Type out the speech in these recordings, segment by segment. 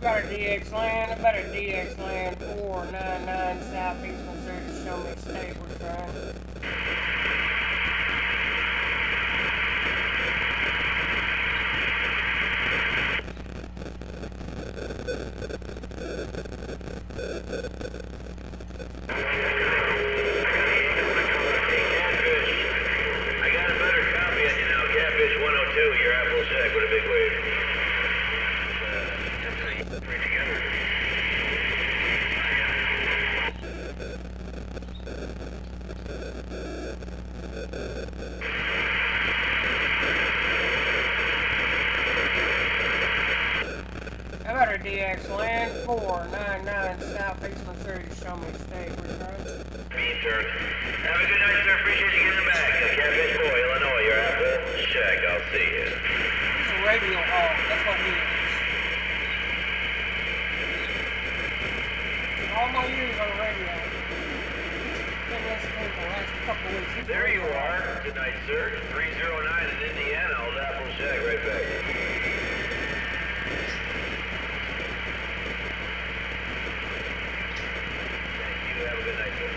Got a DX land, about a DX land 499 Southeast Missouri to show me state we're trying. I got a better copy of you now, Catfish 102, you're at full check with a big wave. Three together. How about a DX land 499 Southeast Missouri to show me state we're trying. Mean, sir. Have a good night, sir. Appreciate you getting back. Catfish Boy, Illinois, you're at full check. I'll see you. He's a radio hog, that's what he is. All my years on the radio. Been listening for the last couple of weeks. There you are. Good night, sir. 309 in Indiana. I'll apple check right back. Thank you. Have a good night, sir.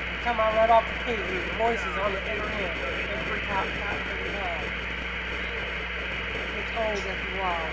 Every time I let off the key, his voice is on the other end. Every time. It's old after a while.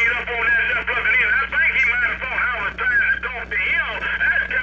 Up on that, just plugging in. I think he might have thought I was trying to talk to him. That's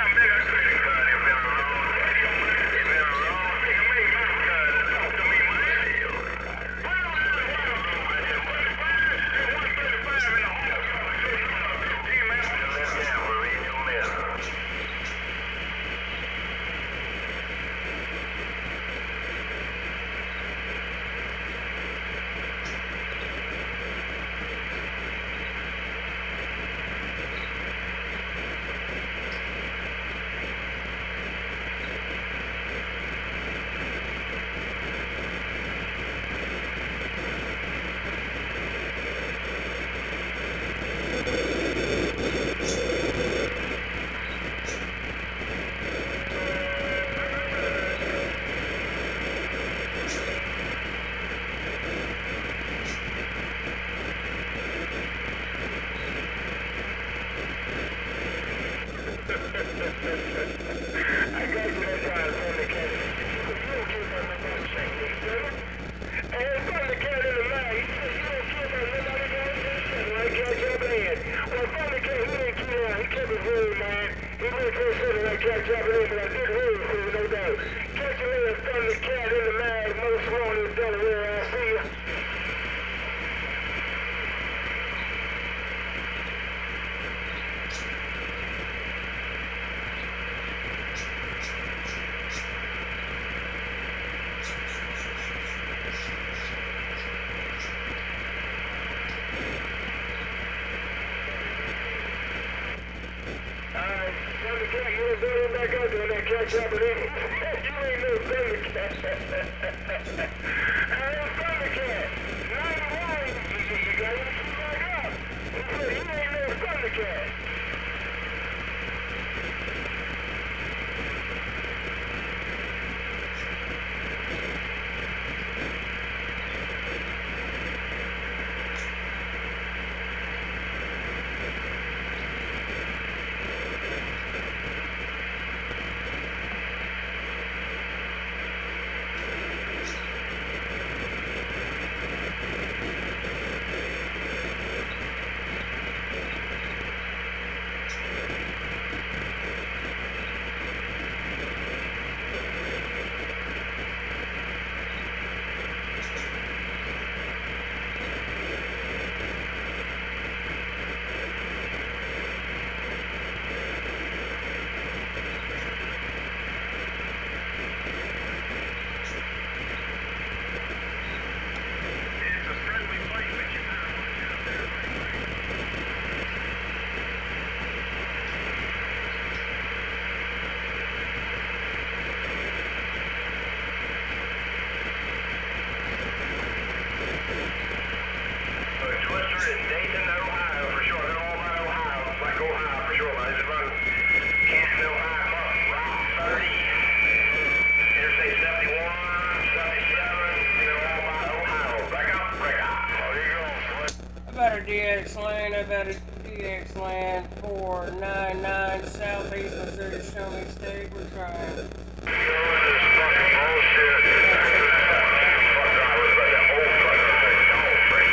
Specialist Thundercat in the mag, most wanted Delaware, I see ya. Alright, Thundercat, you was building back up there, that catch up with him. You ain't no Thundercat. Hey, Thundercat, 91, you got to keep back up. He said, you ain't no Thundercat. Twister in Dayton, Ohio, for sure. They're all about Ohio. It's like Ohio, for sure. I just run Canton, Ohio, come on. Route 30, Interstate 71, 77. They're all about Ohio. Break up, break up. Oh, here you go. About a DX land, about a DX land 499 Southeast Missouri, show me state, we're trying. This fucking bullshit. Fuck drivers, but that old fucker takes dog free.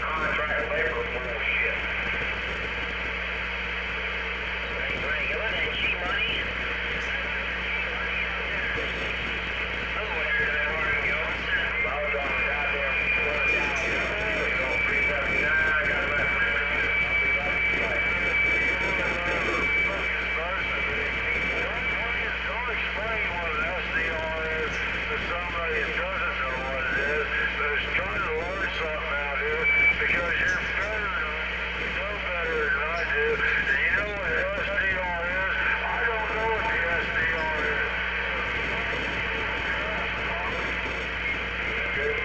Contract labor bullshit. You let that cheap money? Oh, whatever that word goes. I was on the goddamn 379, got left. Don't explain what an SDR is to somebody that doesn't know what it is, but is trying to learn something out here because you're better than you know better than I do. And you know what an SDR is? I don't know what the SDR is. Good.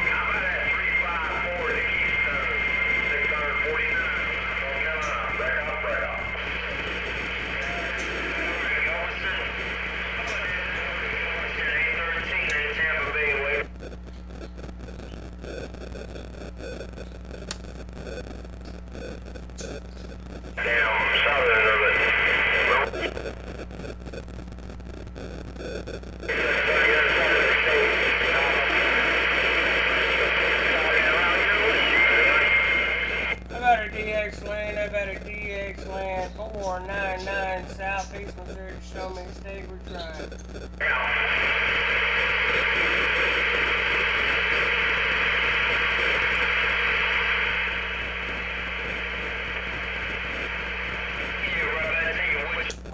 How about that 354 to Keystone? 649. North Carolina. Break off, break off. Tampa Bay way. Down southern of it. About a DX land, about a DX land 499 Southeast Missouri, show me state, we're trying.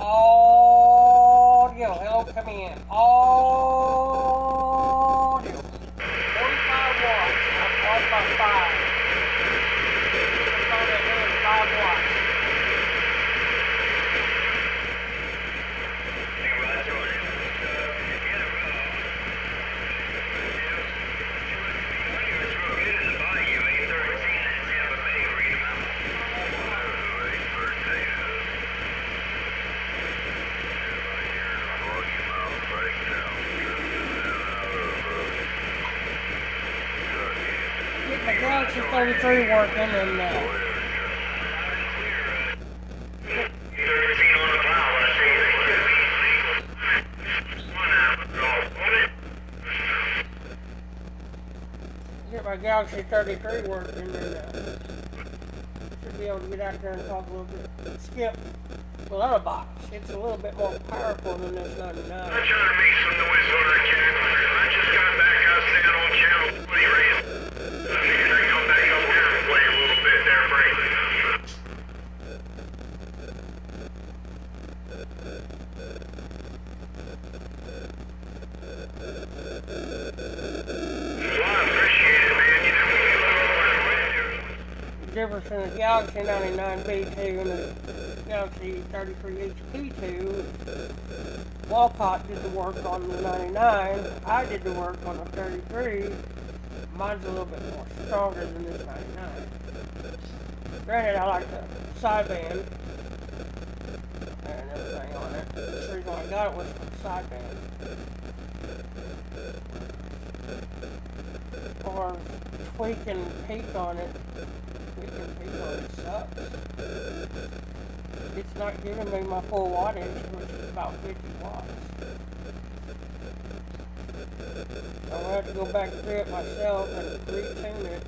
Audio, hello, come in. Audio. 45 watts. I'm off by 5. It's on that hill, 5 watts. Think about it. Galaxy 33 working and 13 on the plow, I see. get my Galaxy 33 working and should be able to get out there and talk a little bit. Skip without a box. It's a little bit more powerful than this 99. I'm trying to make some noise on our channel. I just got back out staying on channel 20 raised. I figured I'd come back up here and play a little bit there, Frank. Well, I appreciate it, man. You never feel like The difference in the Galaxy 99 B2 and the Galaxy 33 HP2, Walcott did the work on the 99, I did the work on the 33. Mine's a little bit more stronger than this 99. Granted, I like the sideband and everything on it. The reason I got it was for the sideband. Or tweaking peak on it. Tweaking peak on it sucks. It's not giving me my full wattage, which is about 50 watts. So I'm going to have to go back through it myself and retune it.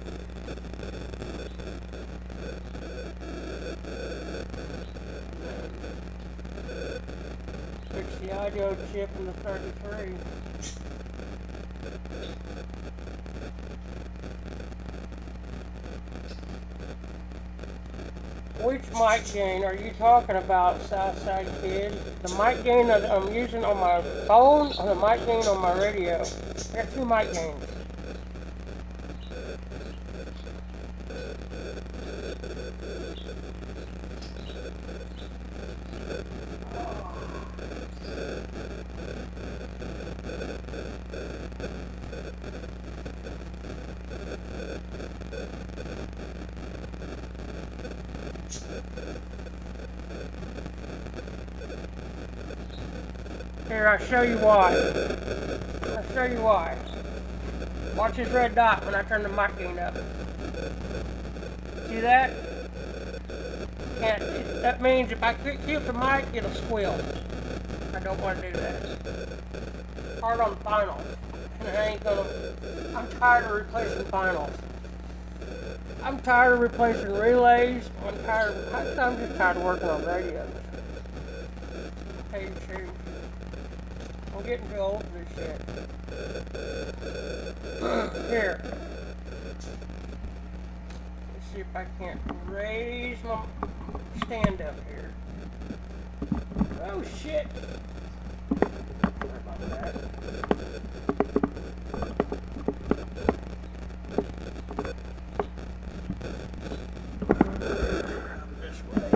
Fix the audio chip in the 33. Which mic gain are you talking about, Southside Kid? The mic gain that I'm using on my phone or the mic gain on my radio? I got two mic gains. Here, I'll show you why. I'll show you why. Watch this red dot when I turn the mic gain up. See that? That means if I keep the mic, it'll squeal. I don't want to do that. Hard on finals. And I ain't gonna... I'm tired of replacing finals. I'm tired of replacing relays. I'm just tired of working on radios. Tell you the truth. I'm getting too old for this shit. Here. Let's see if I can't raise my stand up here. Oh shit. Sorry about that. This way.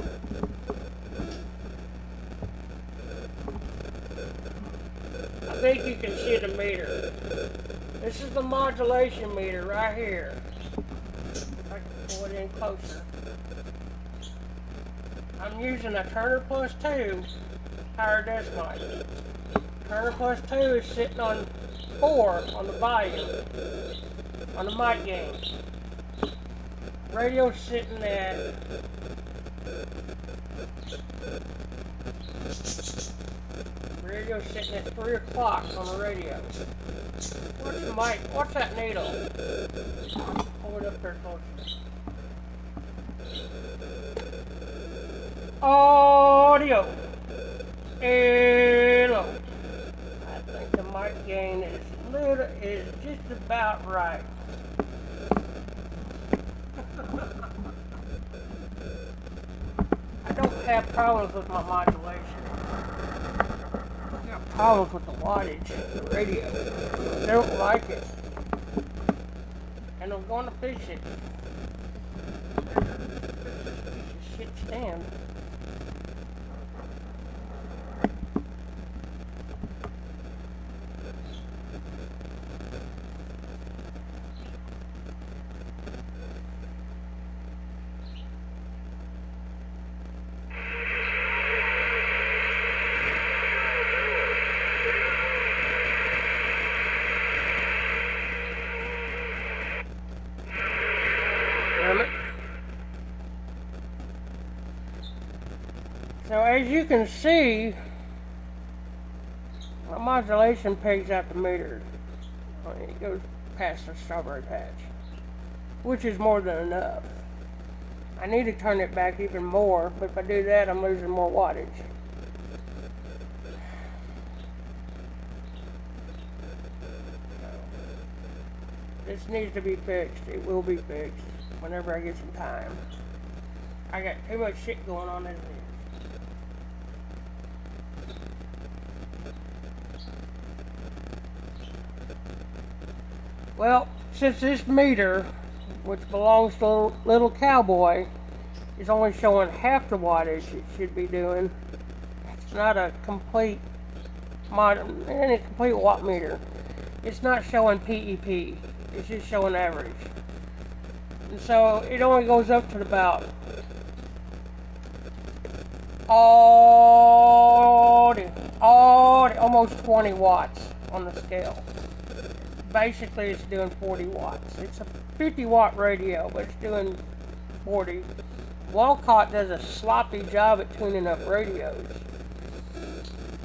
I think you can see the meter. This is the modulation meter right here. If I can pull it in closer. I'm using a Turner Plus 2 higher desk mic. Turner Plus 2 is sitting on 4 on the volume, on the mic gain. Radio's sitting at radio's sitting at 3 o'clock on the radio. What's the mic? What's that needle? Pull it up there closer. Audio. Hello. I think the mic gain is just about right. I don't have problems with my modulation. I got problems with the wattage of the radio. I don't like it. And I'm going to fix it. This shit stand. as you can see, my modulation pegs out the meter. It goes past the strawberry patch, which is more than enough. I need to turn it back even more, but if I do that, I'm losing more wattage. This needs to be fixed. It will be fixed whenever I get some time. I got too much shit going on as it is. Well, since this meter, which belongs to Little Cowboy, is only showing half the wattage it should be doing, it's not a complete complete watt meter. It's not showing PEP. It's just showing average. And so it only goes up to about almost 20 watts on the scale. Basically, it's doing 40 watts. It's a 50 watt radio, but it's doing 40. Walcott does a sloppy job at tuning up radios.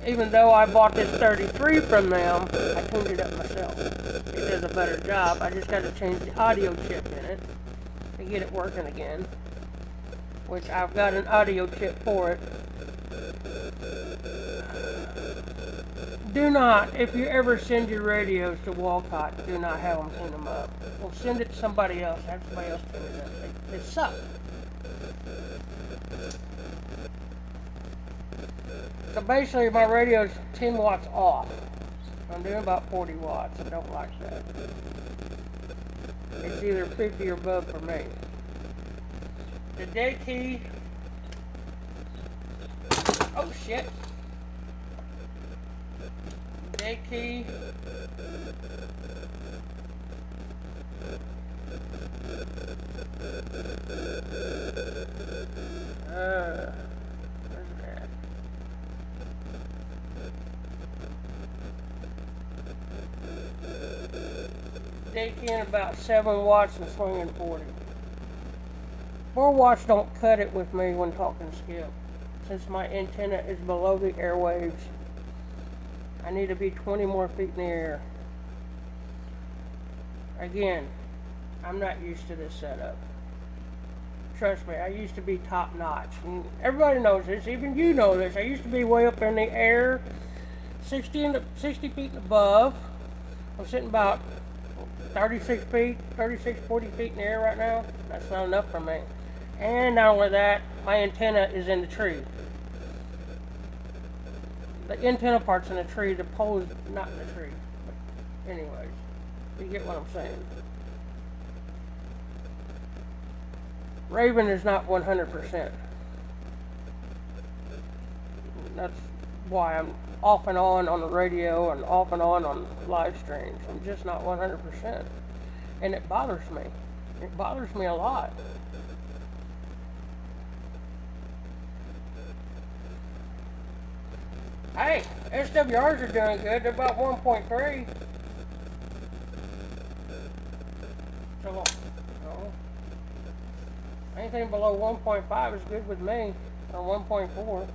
Even though I bought this 33 from them, I tuned it up myself. It does a better job. I just got to change the audio chip in it to get it working again, which I've got an audio chip for it. Do not, if you ever send your radios to Walcott, do not have them tune them up. Well, send it to somebody else. Have somebody else tune it up. They suck. So basically, my radio's 10 watts off. I'm doing about 40 watts. I don't like that. It's either 50 or above for me. The day key. Oh shit. Day key. Where's it at? Day key in about 7 watts and swinging 40. 4 watts don't cut it with me when talking skip. Since my antenna is below the airwaves, I need to be 20 more feet in the air. Again, I'm not used to this setup. Trust me, I used to be top notch. And everybody knows this, even you know this. I used to be way up in the air, 60 feet and above. I'm sitting about 36 feet, 40 feet in the air right now. That's not enough for me. And not only that, my antenna is in the tree. The antenna part's in the tree, the pole is not in the tree. But anyways, you get what I'm saying. Raven is not 100%. That's why I'm off and on the radio and off and on live streams. I'm just not 100%. And it bothers me. It bothers me a lot. Hey, SWRs are doing good. They're about 1.3. So, anything below 1.5 is good with me, or 1.4.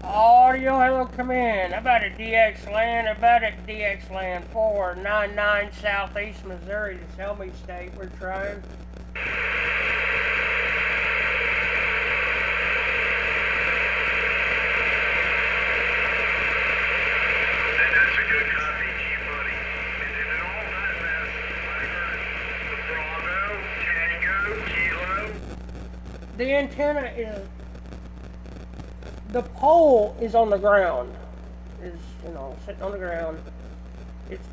Audio, hello, come in. About a DX Land, about at DX Land 499 Southeast Missouri, the Selby State. We're trying. And that's a good copy, G-Money. And in all that mess, I heard the Bravo, Tango, Kilo. The antenna is... The pole is on the ground, is, sitting on the ground.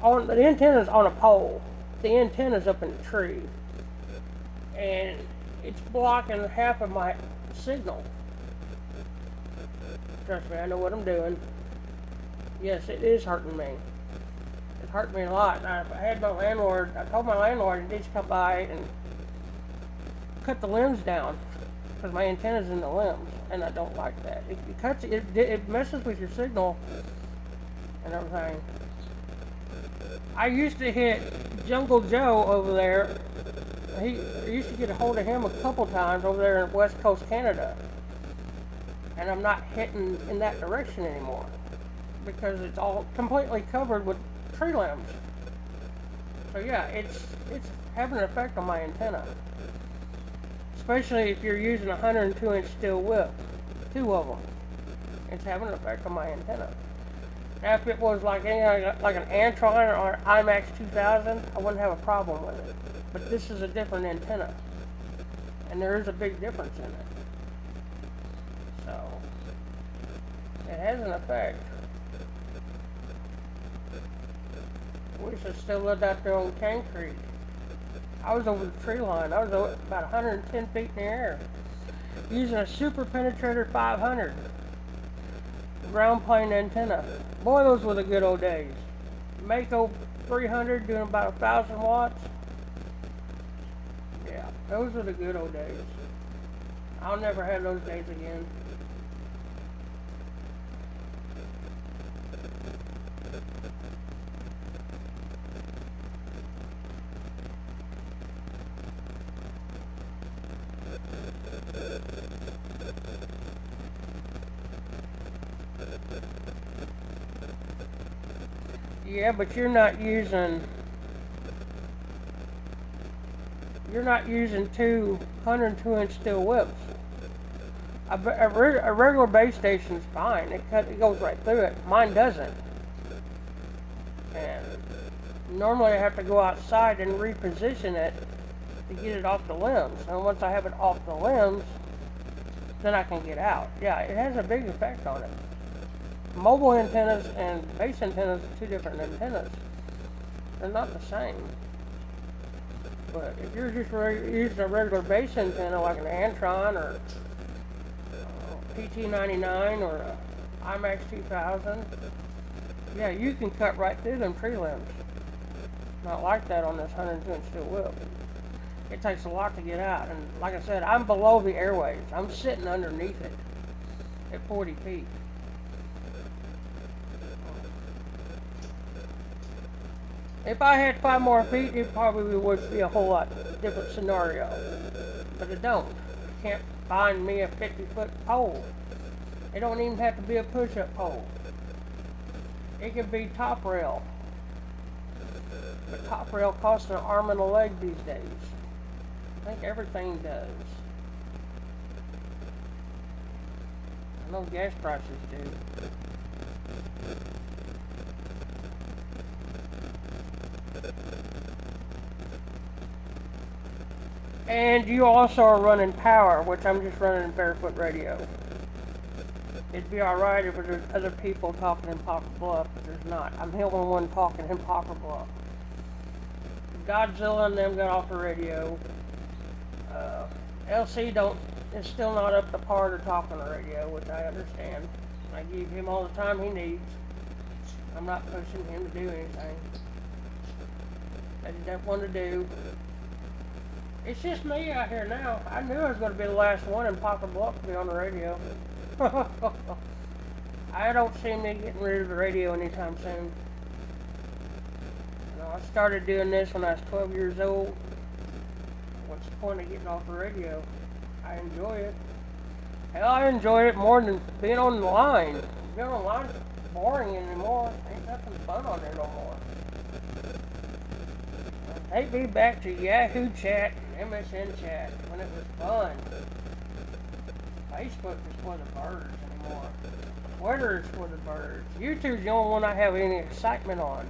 the antenna's on a pole. The antenna's up in the tree. And it's blocking half of my signal. Trust me, I know what I'm doing. Yes, it is hurting me. It's hurt me a lot. I told my landlord he needs to come by and cut the limbs down because my antenna's in the limbs, and I don't like that. It messes with your signal and everything. I used to hit Jungle Joe over there. I used to get a hold of him a couple times over there in West Coast Canada, and I'm not hitting in that direction anymore because it's all completely covered with tree limbs. So yeah, it's having an effect on my antenna, especially if you're using a 102-inch steel whip, 2 of them. It's having an effect on my antenna. Now, if it was like an Antron or IMAX 2000, I wouldn't have a problem with it. But this is a different antenna, and there is a big difference in it. So it has an effect. I wish I still lived out there on Cane Creek. I was over the tree line. I was about 110 feet in the air using a Super Penetrator 500 ground plane antenna. Boy, those were the good old days. Mako 300 doing about 1,000 watts. Yeah, those were the good old days. I'll never have those days again. Yeah, but you're not using 2 102-inch steel whips. A regular base station's fine. It goes right through it. Mine doesn't. And normally I have to go outside and reposition it to get it off the limbs. And once I have it off the limbs, then I can get out. Yeah, it has a big effect on it. Mobile antennas and base antennas are 2 different antennas. They're not the same. But if you're just using a regular base antenna like an Antron or PT99 or a IMAX 2000, yeah, you can cut right through them tree limbs. Not like that on this 102-inch steel whip. It takes a lot to get out. And like I said, I'm below the airwaves. I'm sitting underneath it at 40 feet. If I had 5 more feet, it probably would be a whole lot different scenario. But it don't. You can't find me a 50-foot pole. It don't even have to be a push-up pole. It could be top rail. But top rail costs an arm and a leg these days. I think everything does. I know gas prices do. And you also are running power, which I'm just running Barefoot Radio. It'd be alright if there's other people talking in Poplar Bluff, but there's not. I'm the only one talking in Poplar Bluff. Godzilla and them got off the radio. LC is still not up to par to talk on the radio, which I understand. I give him all the time he needs. I'm not pushing him to do anything that he doesn't want to do. It's just me out here now. I knew I was going to be the last one in Poplar Bluff to be on the radio. I don't see me getting rid of the radio anytime soon. You know, I started doing this when I was 12 years old. What's the point of getting off the radio? I enjoy it. Hell, I enjoy it more than being on the line. Being on the line's boring anymore. Ain't nothing fun on there no more. Take me back to Yahoo Chat and MSN Chat when it was fun. Facebook is for the birds anymore. Twitter is for the birds. YouTube's the only one I have any excitement on.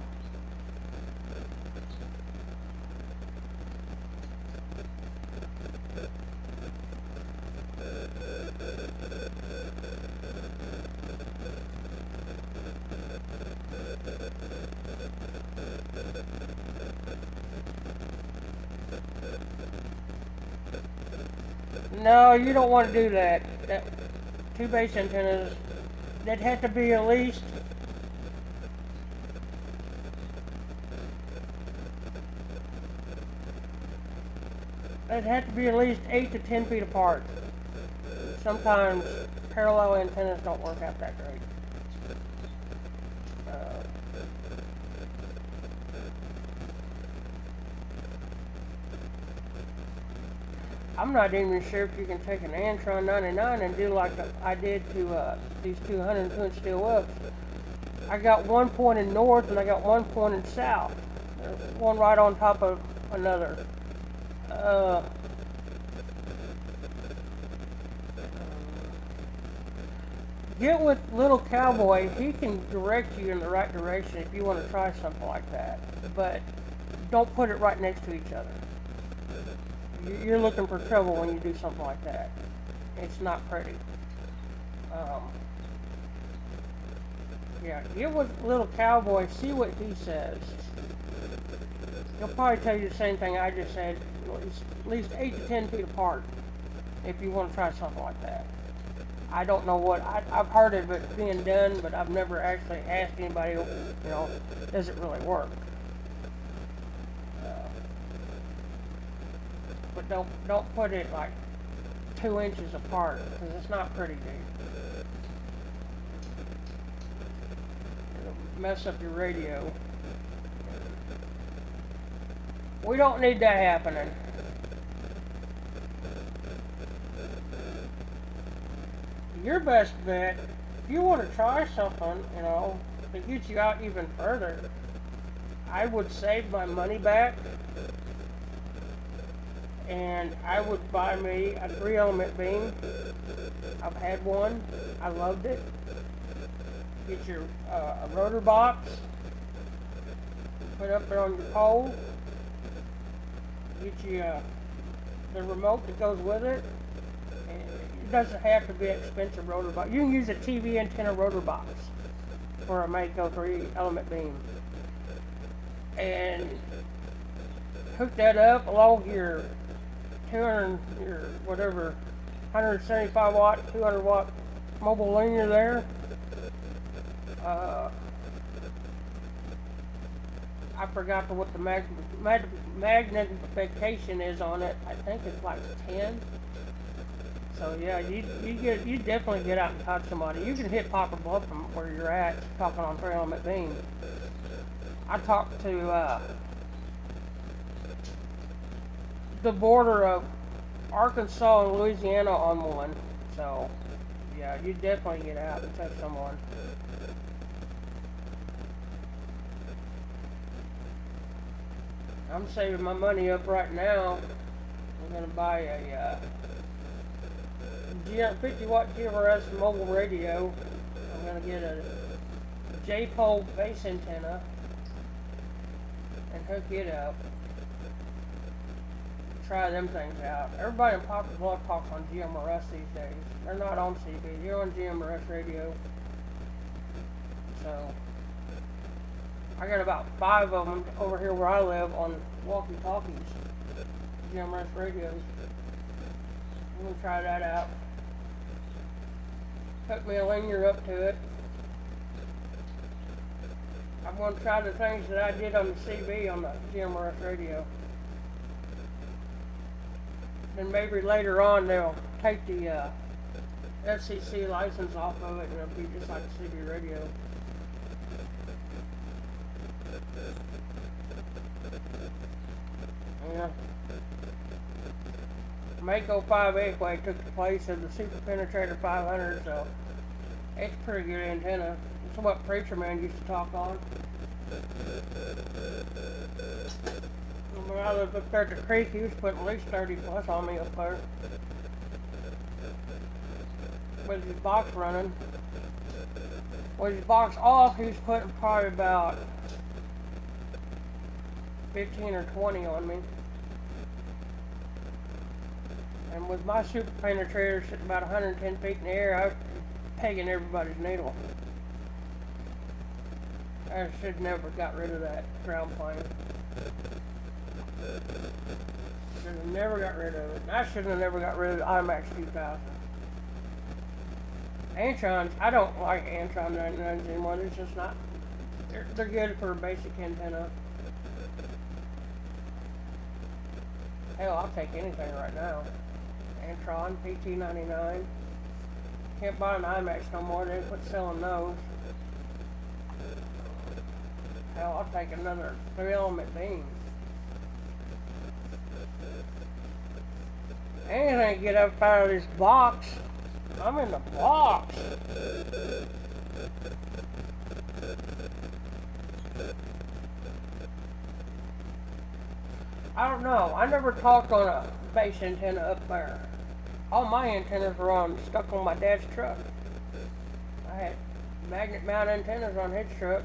No, you don't want to do that. That 2 base antennas, that have to be at least they'd have to be at least 8 to 10 feet apart. Sometimes parallel antennas don't work out that great. I'm not even sure if you can take an Antron 99 and do like I did to these 202 inch steel whips. I got one pointed north and I got one pointed south. One right on top of another. Get with Little Cowboy. He can direct you in the right direction if you want to try something like that. But don't put it right next to each other. You're looking for trouble when you do something like that. It's not pretty. Yeah, get with Little Cowboy, see what he says. He'll probably tell you the same thing I just said, at least 8 to 10 feet apart, if you want to try something like that. I don't know what, I've heard of it being done, but I've never actually asked anybody, does it really work? But don't put it like 2 inches apart, because it's not pretty, dude. It'll mess up your radio. We don't need that happening. Your best bet, if you want to try something, to get you out even further, I would save my money back. And I would buy me a 3-element beam. I've had one. I loved it. Get your a rotor box. Put up there on your pole. Get you the remote that goes with it. And it doesn't have to be an expensive rotor box. You can use a TV antenna rotor box for a Mako 3-element beam. And hook that up along with your 175 watt, 200 watt mobile linear there. I forgot what the magnification is on it. I think it's like 10. So yeah, you definitely get out and talk to somebody. You can hit Papa Bluff from where you're at, talking on 3-element beam. I talked to the border of Arkansas and Louisiana on one. So yeah, you definitely get out and touch someone. I'm saving my money up right now. I'm going to buy a 50 watt GMRS mobile radio. I'm going to get a J-pole base antenna and hook it up. Try them things out. Everybody in Poplar Bluff talks on GMRS these days. They're not on CB. They're on GMRS radio. So I got about 5 of them over here where I live on walkie-talkies, GMRS radios. I'm going to try that out. Hook me a linear up to it. I'm going to try the things that I did on the CB on the GMRS radio. Then maybe later on they'll take the FCC license off of it and it'll be just like a CB radio. Yeah. Mako 5/8 took the place of the Super Penetrator 500, so it's a pretty good antenna. It's what Preacher Man used to talk on. When I lived up there at the creek, he was putting at least 30 plus on me up there. With his box running. With his box off, he was putting probably about 15 or 20 on me. And with my Super Penetrator sitting about 110 feet in the air, I was pegging everybody's needle. I should never got rid of that ground plane. Should have never got rid of it. I should have never got rid of the IMAX 2000. Antrons, I don't like Antron 99s anymore. They're just not. They're good for a basic antenna. Hell, I'll take anything right now. Antron, PT99. Can't buy an IMAX no more. They quit selling those. Hell, I'll take another 3-element beam. Anything to get up out of this box. I'm in the box. I don't know. I never talked on a base antenna up there. All my antennas were stuck on my dad's truck. I had magnet mount antennas on his truck.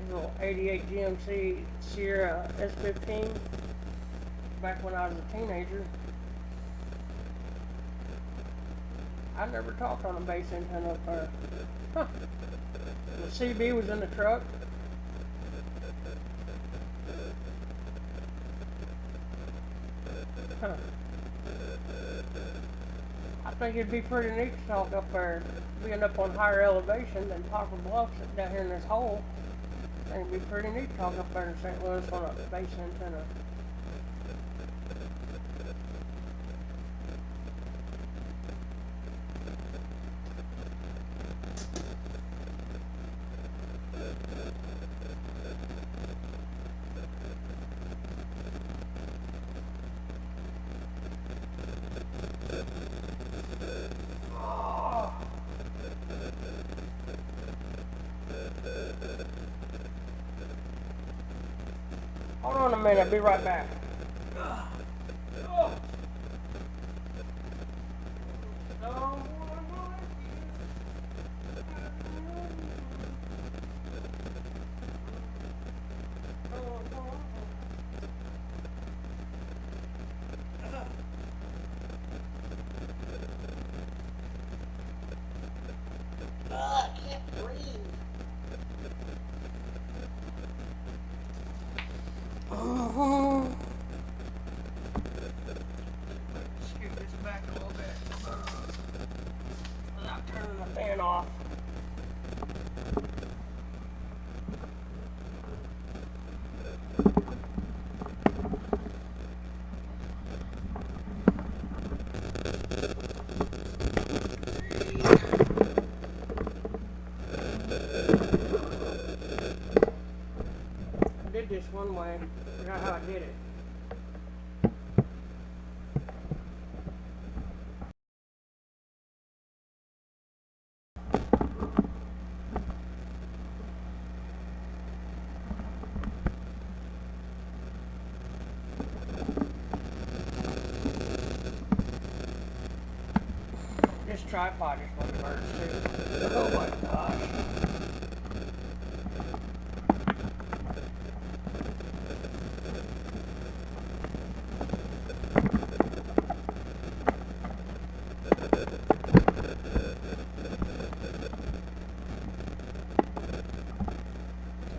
His little 88 GMC Sierra S15. Back when I was a teenager. I never talked on a base antenna up there. Huh. The CB was in the truck. Huh. I think it'd be pretty neat to talk up there, being up on higher elevation than Poplar Bluffs down here in this hole. I think it'd be pretty neat to talk up there in St. Louis on a base antenna. Hold on a minute, I'll be right back. I can't breathe. Scoot this back a little bit without turning the fan off. I did this one way. I forgot how I did it. This tripod is what hurts too. Oh my gosh.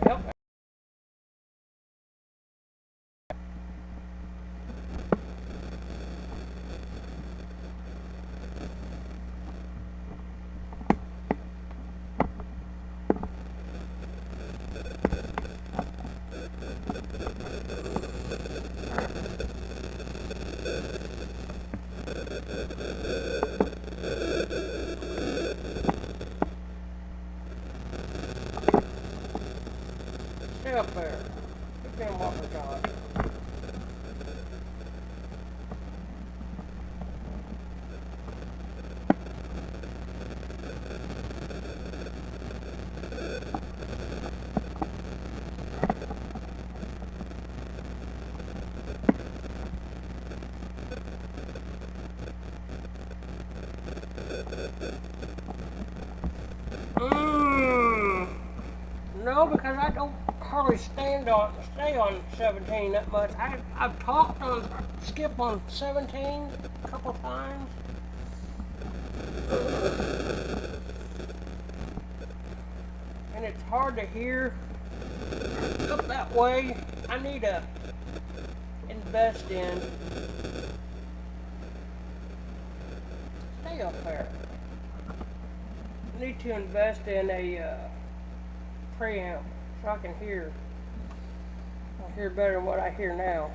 Yep. Stay up there. Good damn walker, John. No, because I don't hardly stay on 17 that much. I've talked on skip on 17 a couple times. And it's hard to hear up that way. I need a invest in. Stay up there. I need to invest in a preamp so I can hear. I hear better than what I hear now.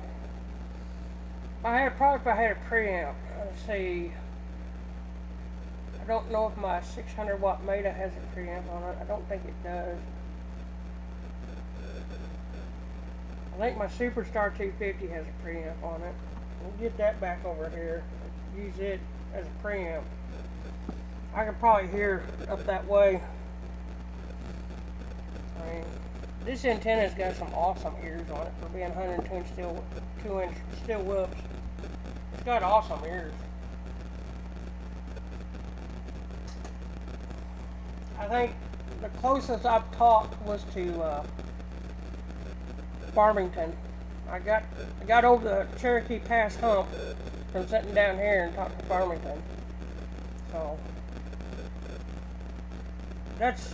If I had a preamp, let's see. I don't know if my 600 watt Meta has a preamp on it. I don't think it does. I think my Superstar 250 has a preamp on it. We'll get that back over here. Use it as a preamp. I could probably hear up that way. I mean, this antenna's got some awesome ears on it for being 102 2-inch steel whoops. It's got awesome ears. I think the closest I've talked was to Farmington. I got over the Cherokee Pass hump from sitting down here and talking to Farmington. So that's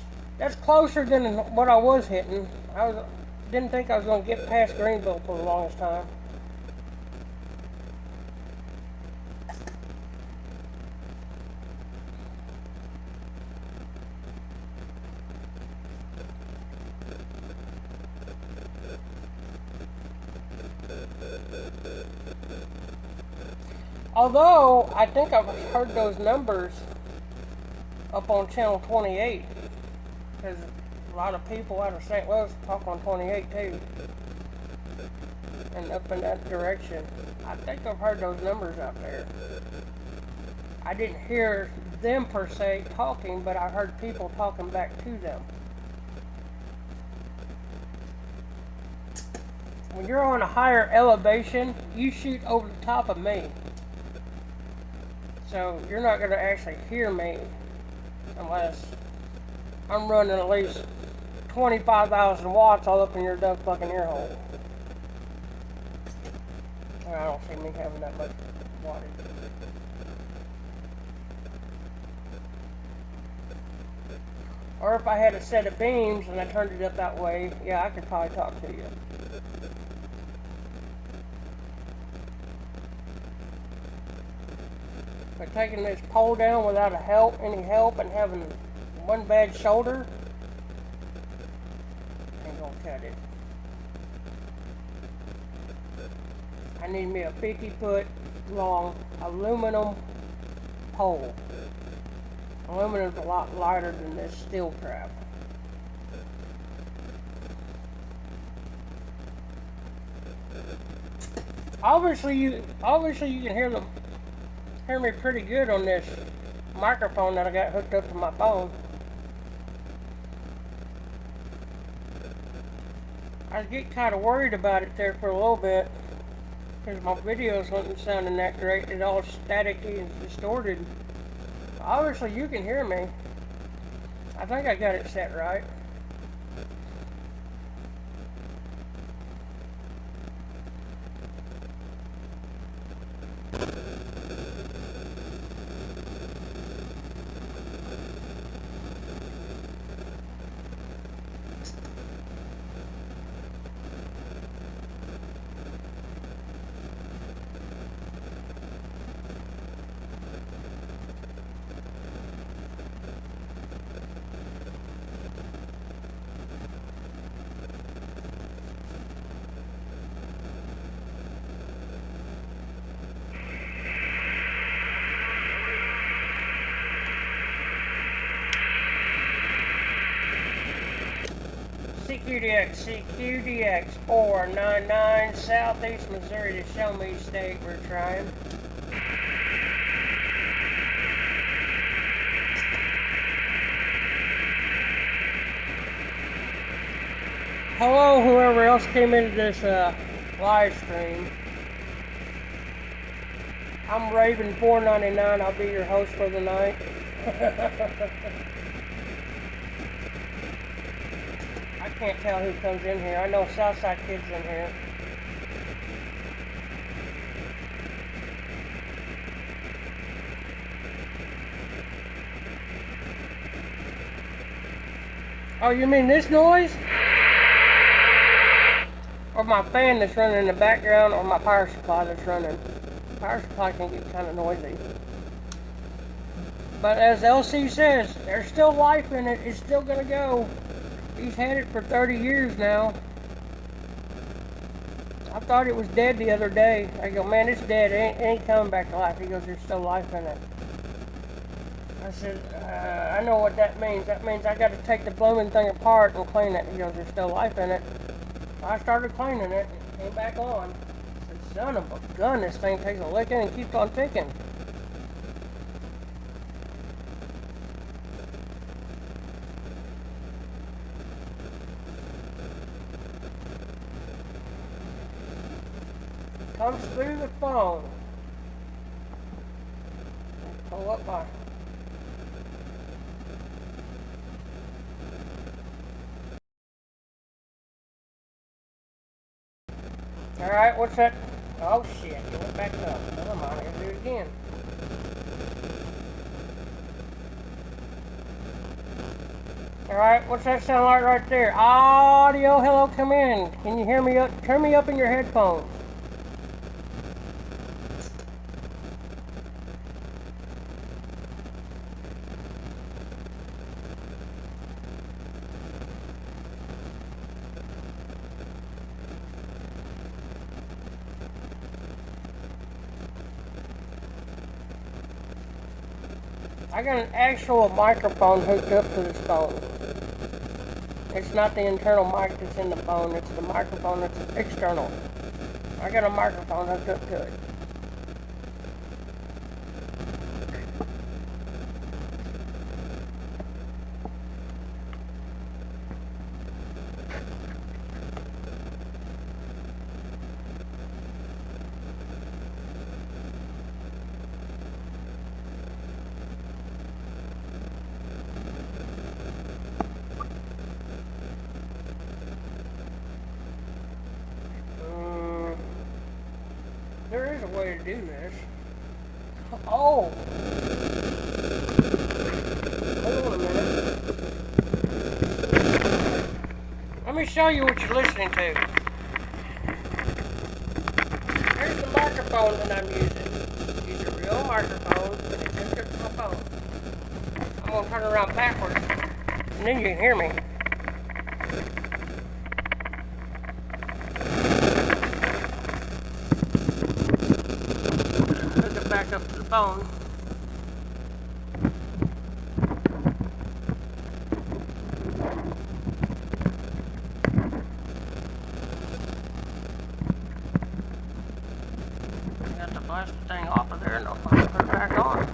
closer than what I was hitting. Didn't think I was going to get past Greenville for the longest time. Although, I think I've heard those numbers up on channel 28, because a lot of people out of St. Louis talk on 28 too, and up in that direction. I think I've heard those numbers out there. I didn't hear them per se talking, but I heard people talking back to them. When you're on a higher elevation, you shoot over the top of me. So you're not going to actually hear me unless I'm running at least 25,000 watts all up in your dumb fucking ear hole. I don't see me having that much wattage. Or if I had a set of beams and I turned it up that way, yeah, I could probably talk to you. But taking this pole down without any help, and having one bad shoulder, ain't gonna cut it. I need me a 50-foot long aluminum pole. Aluminum's a lot lighter than this steel crap. Obviously you can hear me pretty good on this microphone that I got hooked up to my phone. I get kind of worried about it there for a little bit, because my videos wasn't sounding that great. It's all staticky and distorted. Obviously you can hear me. I think I got it set right. CQDX 499 Southeast Missouri to Show Me State. We're trying. Hello, whoever else came into this live stream. I'm Raven 499. I'll be your host for the night. I can't tell who comes in here. I know Southside Kid's in here. Oh, you mean this noise? or my fan that's running in the background, or my power supply that's running. Power supply can get kind of noisy. But as LC says, there's still life in it. It's still gonna go. He's had it for 30 years now. I thought it was dead the other day. I go, man, it's dead. It ain't coming back to life. He goes, there's still life in it. I said, I know what that means. That means I got to take the blooming thing apart and clean it. He goes, there's still life in it. So I started cleaning it and it came back on. I said, son of a gun, this thing takes a licking and keeps on ticking. Comes through the phone. Pull up my. Alright, what's that? Oh shit, it went back up. Never mind, I gotta do it again. Alright, what's that sound like right there? Audio, hello, come in. Can you hear me up? Turn me up in your headphones. I got an actual microphone hooked up to this phone. It's not the internal mic that's in the phone, it's the microphone that's external. I got a microphone hooked up to it. There is a way to do this. Oh! Hold on a minute. Let me show you what you're listening to. Here's the microphone that I'm using. These are real microphones, and it's hooked up to my phone. I'm going to turn it around backwards, and then you can hear me. Back up to the phone. I got to blast the thing off of there and I'll put it back on.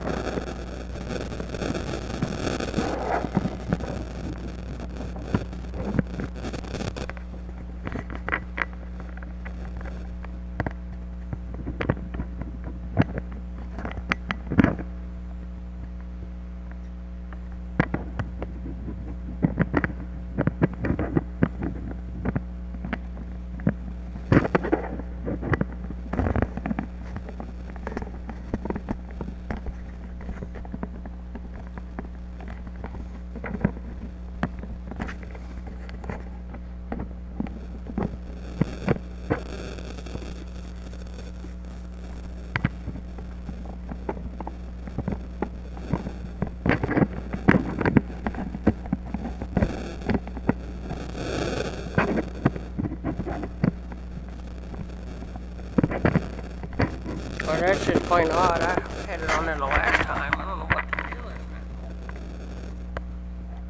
Well, that's just plain odd. I had it on there the last time. I don't know what the deal is now.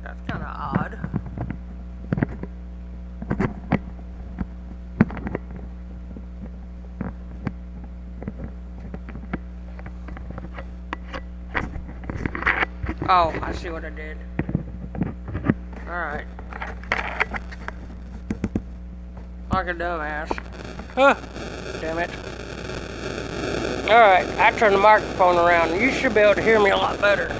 That's kind of odd. Oh, I see what I did. Alright. Like a dumbass. Huh. Damn it. Alright, I turned the microphone around. You should be able to hear me a lot better.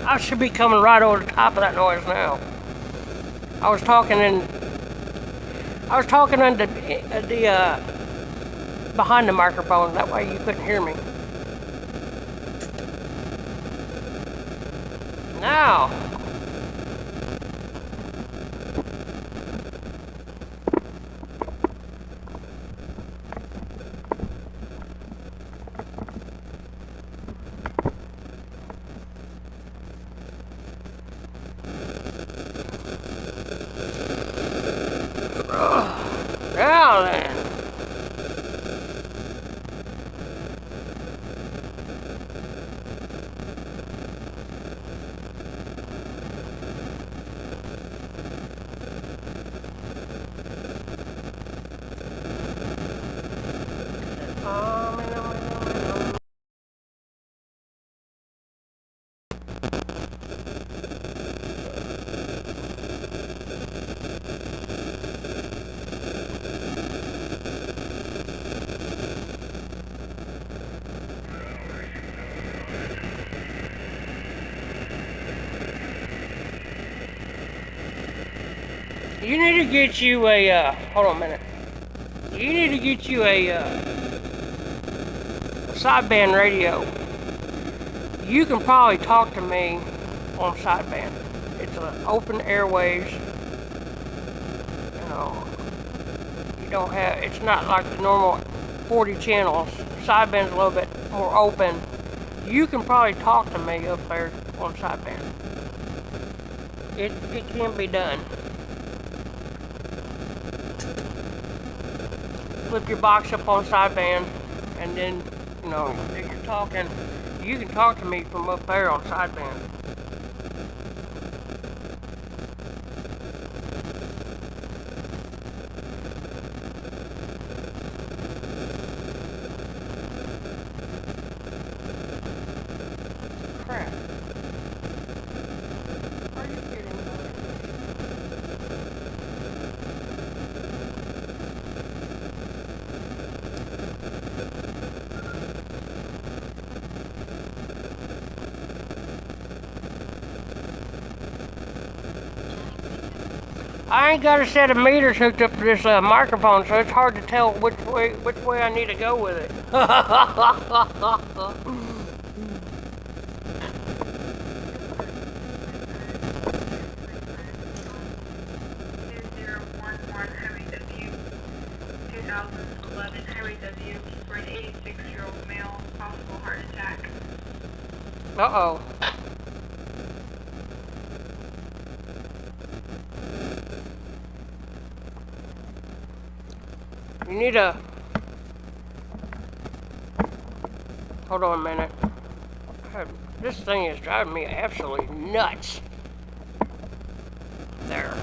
I should be coming right over the top of that noise now. I was talking under the behind the microphone. That way you couldn't hear me. Now. Now then. You need to get you a, hold on a minute. You need to get you a sideband radio. You can probably talk to me on sideband. It's an open airways. You know, you don't have, it's not like the normal 40 channels. Sideband's a little bit more open. You can probably talk to me up there on sideband. It can be done. Flip your box up on sideband, and then, you know, if you're talking, you can talk to me from up there on sideband. Crap. Are you kidding me? I ain't got a set of meters hooked up to this microphone, so it's hard to tell which way I need to go with it. Highway W, 2011 Highway W for an 86-year-old male, possible heart attack. Uh-oh. You need a... Hold on a minute. This thing is driving me absolutely nuts. There.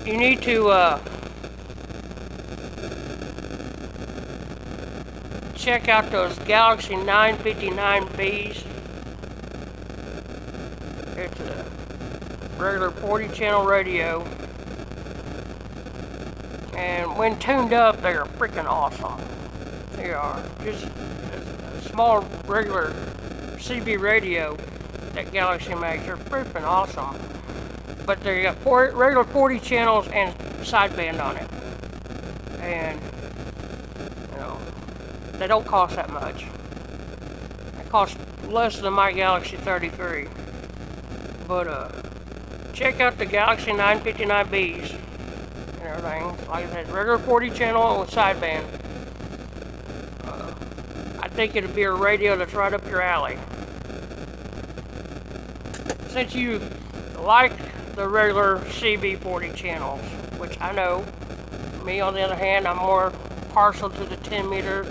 You need to, check out those Galaxy 959Bs. It's a regular 40 channel radio. And when tuned up, they are freaking awesome. They are. Just a small, regular CB radio that Galaxy makes. They're freaking awesome. But they got regular 40 channels and sideband on it. And, you know, they don't cost that much. They cost less than my Galaxy 33. But, check out the Galaxy 959Bs. And everything. Like I said, regular 40 channel with sideband. I think it'd be a radio that's right up your alley. Since you like the regular CB40 channels, which I know, me on the other hand, I'm more partial to the 10 meter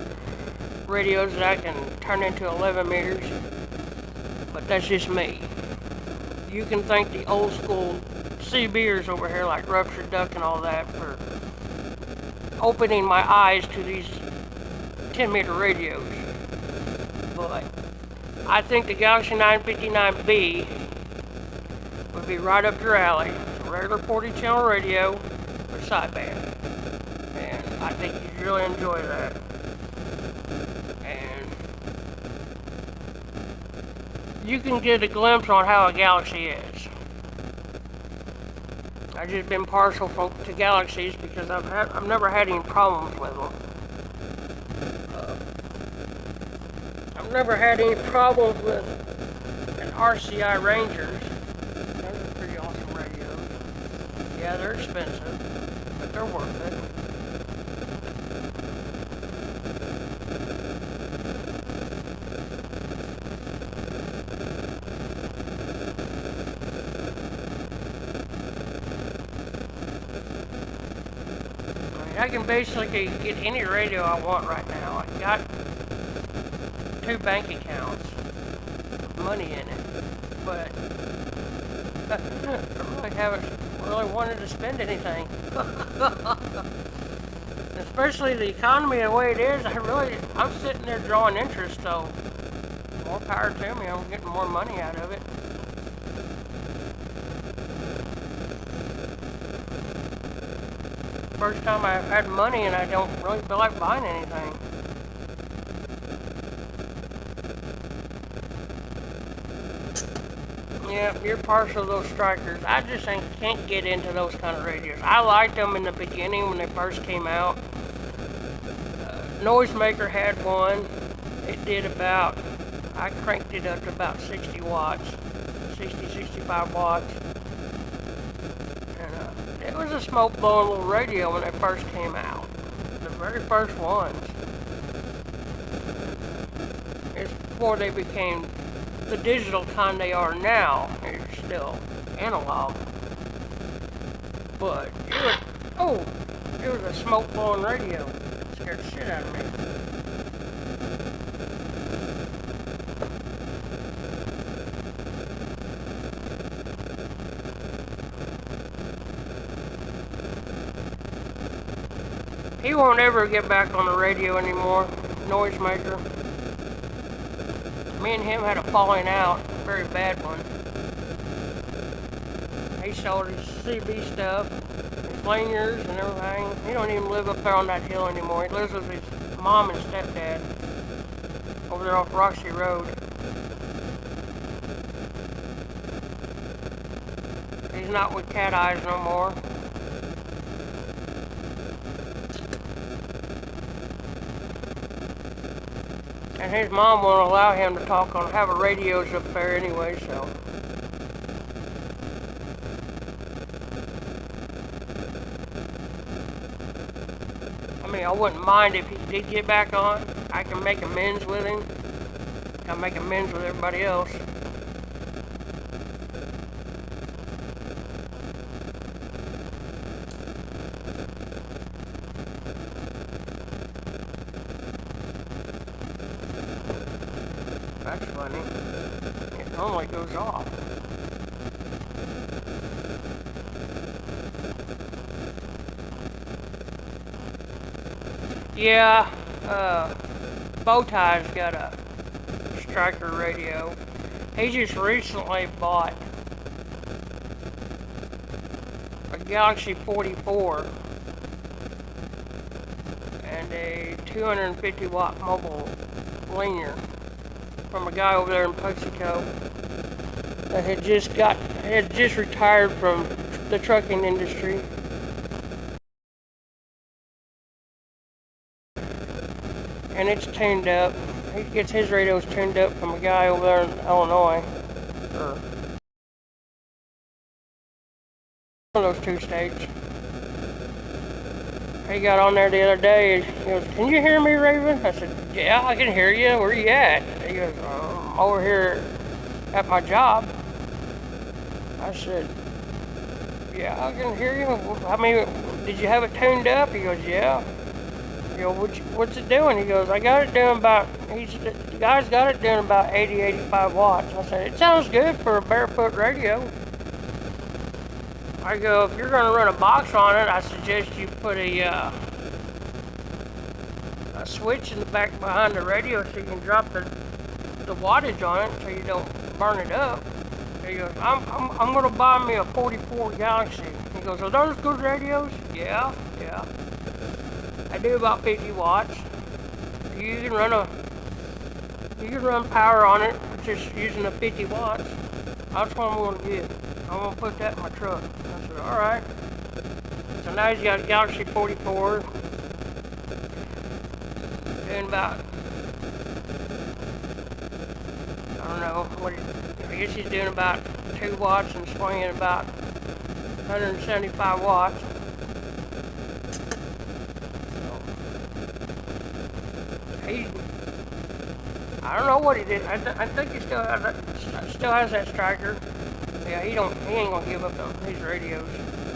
radios that I can turn into 11 meters. But that's just me. You can thank the old school CBers over here like Ruptured Duck and all that for opening my eyes to these 10 meter radios. But I think the Galaxy 959B would be right up your alley. It's a regular 40 channel radio with sideband. And I think you'd really enjoy that. And you can get a glimpse on how a Galaxy is. I've just been partial to Galaxies because I've never had any problems with them. I've never had any problems with an RCI Rangers. Those are pretty awesome radios. Yeah, they're expensive, but they're worth it. I can basically get any radio I want right now. I got 2 bank accounts, money in it, but I really haven't really wanted to spend anything. Especially the economy the way it is, I'm sitting there drawing interest, so more power to me. I'm getting more money out of it. First time I've had money and I don't really feel like buying anything. Yeah, you're partial to those strikers. I just can't get into those kind of radios. I liked them in the beginning when they first came out. Noisemaker had one. It did about, I cranked it up to about 60 watts, 60, 65 watts. And it was a smoke-blowing little radio when they first came out. The very first ones. It's before they became the digital kind they are now. They're still analog. But it was a smoke-blowing radio. It scared the shit out of me. He won't ever get back on the radio anymore, Noisemaker. Me and him had a falling out, a very bad one. He sold his CB stuff, his lanyards and everything. He don't even live up there on that hill anymore. He lives with his mom and stepdad over there off Roxy Road. He's not with Cat Eyes no more. And his mom won't allow him to have a radios up there anyway, so. I mean, I wouldn't mind if he did get back on. I can make amends with him. I make amends with everybody else. That's funny. It normally goes off. Yeah, Bowtie's got a Striker radio. He just recently bought a Galaxy 44 and a 250 watt mobile linear from a guy over there in Mexico that had just retired from the trucking industry. And it's tuned up. He gets his radios tuned up from a guy over there in Illinois. Or one of those 2 states. He got on there the other day. He goes, "Can you hear me, Raven?" I said, "Yeah, I can hear you. Where you at?" He goes, "I'm over here at my job." I said, "Yeah, I can hear you. I mean, did you have it tuned up?" He goes, "Yeah." I go, "What's it doing?" He goes, "I got it doing about, the guy's got it doing about 80, 85 watts. I said, "It sounds good for a barefoot radio." I go, "If you're going to run a box on it, I suggest you put a switch in the back behind the radio so you can drop the wattage on it so you don't burn it up." He goes, I'm going to buy me a 44 Galaxy." He goes, "Are those good radios?" Yeah. I do about 50 watts. You can run power on it just using the 50 watts. That's what I'm going to get. I'm going to put that in my truck. I said, "Alright." So now he's got a Galaxy 44. Doing about, I don't know, I guess he's doing about 2 watts and swinging about 175 watts. I don't know what he did. I think he still has that Striker. Yeah, he ain't gonna give up on his radios.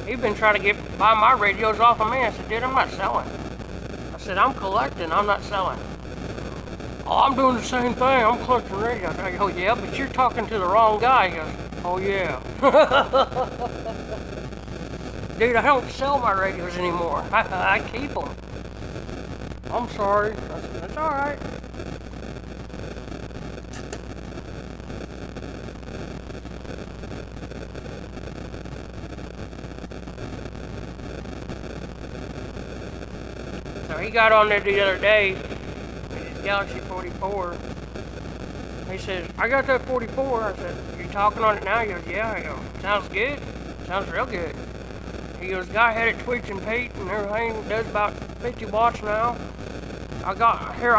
He's been trying to buy my radios off of me. I said, dude, I'm not selling. I said, I'm collecting, I'm not selling. Oh, I'm doing the same thing. I'm collecting radios. I go, yeah, but you're talking to the wrong guy. He goes, oh, yeah. Dude, I don't sell my radios anymore. I keep them. I'm sorry. I said, that's all right. So he got on there the other day with his Galaxy 44. He says, I got that 44. I said, you talking on it now? He goes, yeah. I go, sounds good. Sounds real good. He goes, guy had it twitching Pete and everything. It does about 50 watts now. I'll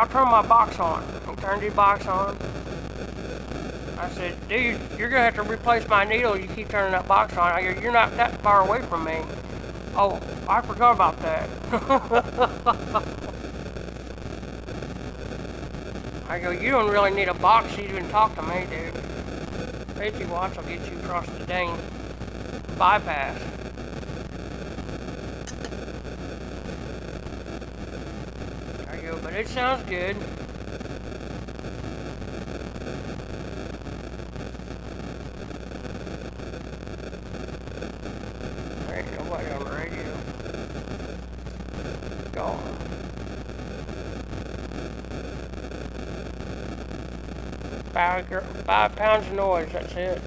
turn my box on. He turned his box on. I said, dude, you're gonna have to replace my needle. You keep turning that box on. I go, you're not that far away from me. Oh, I forgot about that. I go, you don't really need a box to even talk to me, dude. 50 watts will get you across the dang bypass. I go, but it sounds good. There ain't nobody on the radio. Gone. 5 pounds of noise, that's it.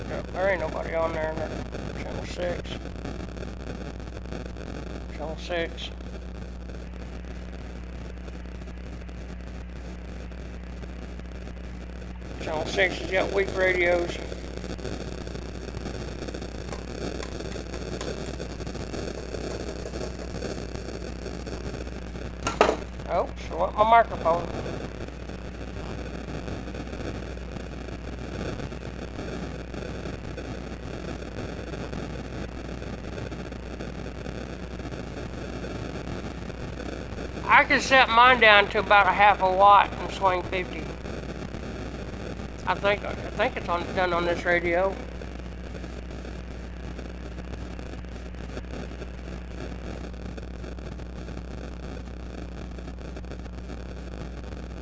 Yep, there ain't nobody on there. Channel 6. Channel 6. Channel 6 has got weak radios. Oh, so what my microphone? I can set mine down to about a half a watt and swing 50. I think it's done on this radio.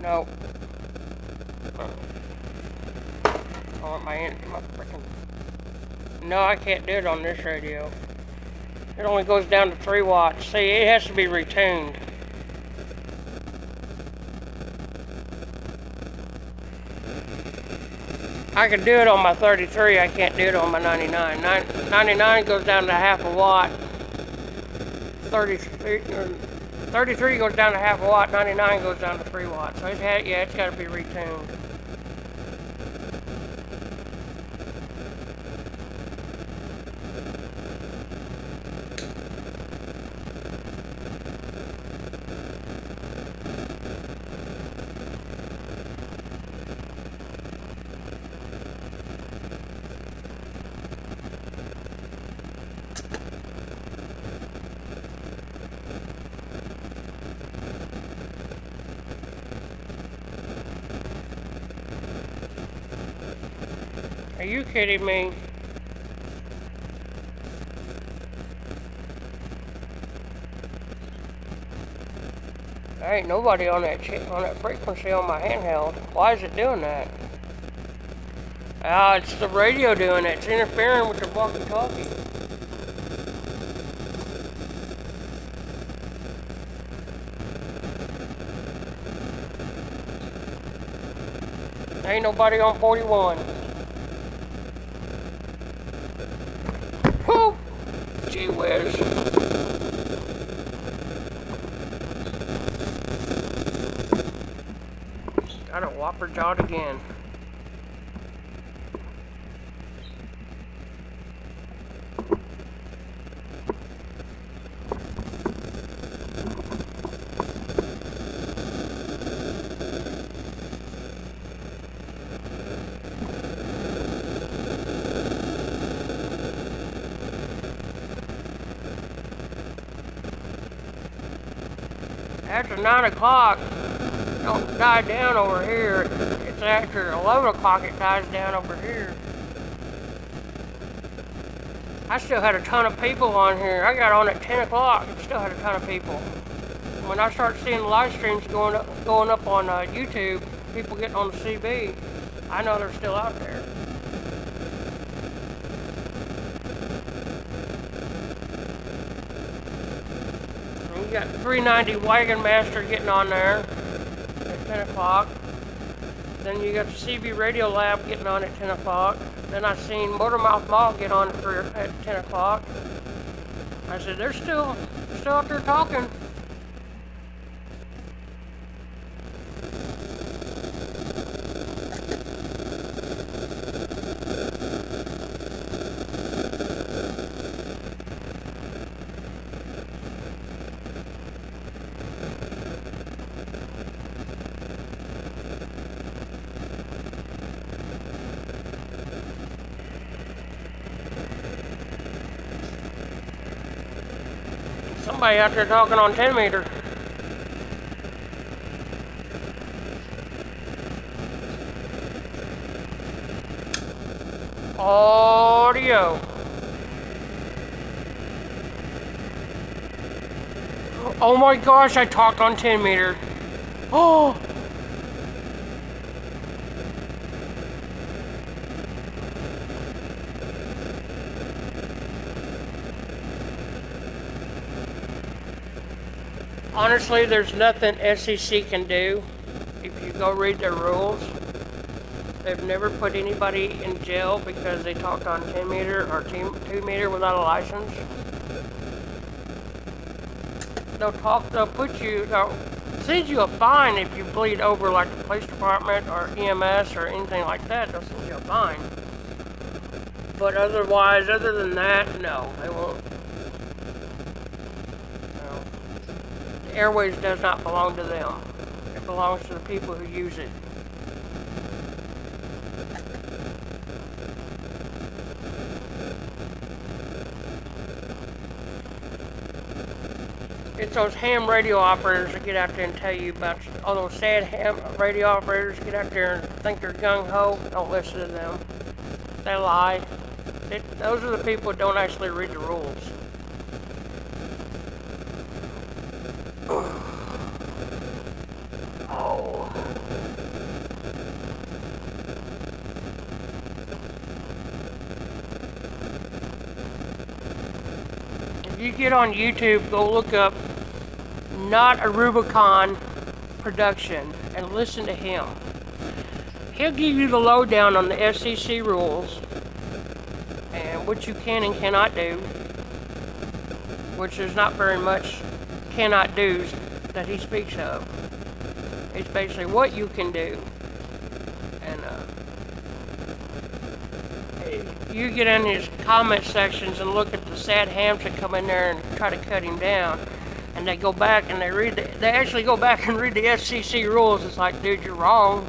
No. I want my freaking. No, I can't do it on this radio. It only goes down to 3 watts. See, it has to be retuned. I can do it on my 33, I can't do it on my 99. 99 goes down to half a watt. 33 goes down to half a watt, 99 goes down to 3 watts. So it's got to be retuned. Are you kidding me? There ain't nobody on that frequency on my handheld. Why is it doing that? Ah, it's the radio doing it. It's interfering with the walkie-talkie. Ain't nobody on 41. Whoo! Gee whiz. Got a whopper jawed again. After 9 o'clock, it don't die down over here. It's after 11 o'clock it dies down over here. I still had a ton of people on here. I got on at 10 o'clock and still had a ton of people. When I start seeing the live streams going up on YouTube, people getting on the CB, I know they're still out there. And you got 390 Wagon Master getting on there at 10 o'clock. Then you got the CB Radio Lab getting on at 10 o'clock. Then I seen Motormouth Mall get on at 10 o'clock. I said, they're still out there talking. Somebody out there talking on 10 meter. Audio. Oh my gosh, I talked on 10 meter. Oh! Honestly, there's nothing SEC can do if you go read their rules. They've never put anybody in jail because they talked on 10 meter or 2 meter without a license. They'll send you a fine if you bleed over like the police department or EMS or anything like that. They'll send you a fine. But otherwise, other than that, no, they won't. The airways does not belong to them. It belongs to the people who use it. It's those ham radio operators that get out there and tell you about all those sad ham radio operators get out there and think they're gung-ho. Don't listen to them. They lie. Those are the people that don't actually read the rules. Oh. If you get on YouTube, go look up Not a Rubicon Production and listen to him. He'll give you the lowdown on the FCC rules and what you can and cannot do, which there's not very much cannot do's that he speaks of. It's basically what you can do. And you get in his comment sections and look at the sad hams that come in there and try to cut him down. And they go back and they actually go back and read the FCC rules. It's like, dude, you're wrong.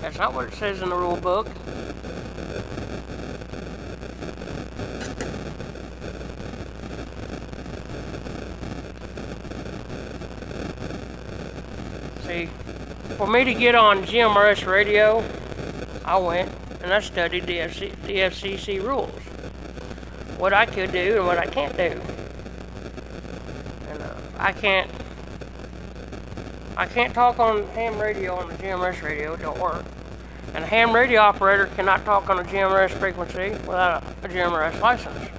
That's not what it says in the rule book. See, for me to get on GMRS radio, I went and I studied the FCC rules. What I could do and what I can't do. And I can't talk on ham radio on the GMRS radio. It don't work. And a ham radio operator cannot talk on a GMRS frequency without a GMRS license.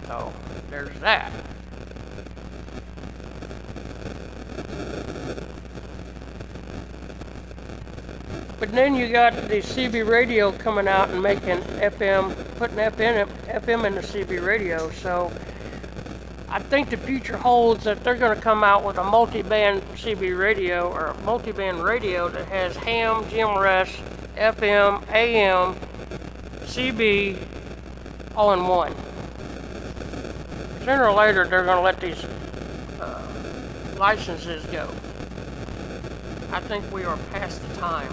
So there's that. But then you got the CB radio coming out and making FM, putting FM in the CB radio. So I think the future holds that they're going to come out with a multi-band CB radio or a multi-band radio that has ham, GMRS, FM, AM, CB, all in one. Sooner or later, they're going to let these licenses go. I think we are past the time.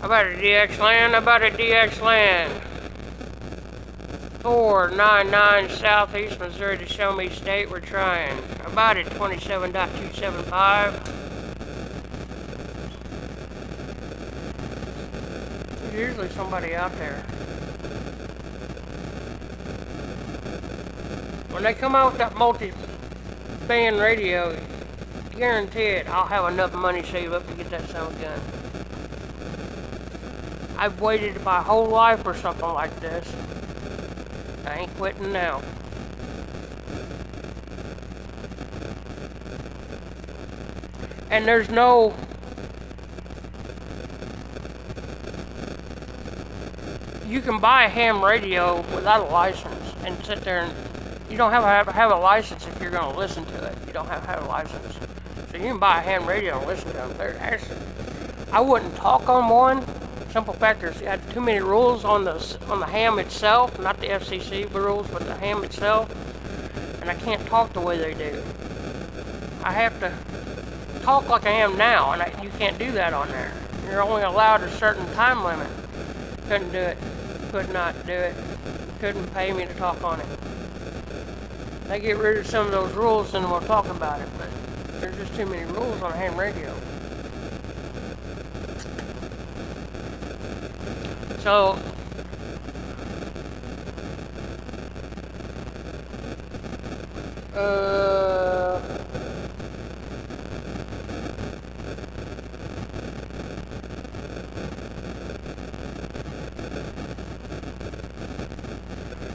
About a DX land, about a DX land. 499 Southeast Missouri to Show Me State, we're trying. About at 27.275. There's usually somebody out there. When they come out with that multi-band radio, guaranteed I'll have enough money saved up to get that son of a gun. I've waited my whole life for something like this. I ain't quitting now. And there's no... You can buy a ham radio without a license and sit there and... You don't have to have a license if you're going to listen to it. You don't have to have a license. So you can buy a ham radio and listen to them. I wouldn't talk on one. Simple fact, there's got too many rules on the ham itself, not the FCC rules, but the ham itself, and I can't talk the way they do. I have to talk like I am now, and you can't do that on there. You're only allowed a certain time limit. Couldn't do it. Could not do it. Couldn't pay me to talk on it. They get rid of some of those rules, and we'll talk about it, but there's just too many rules on a ham radio. So,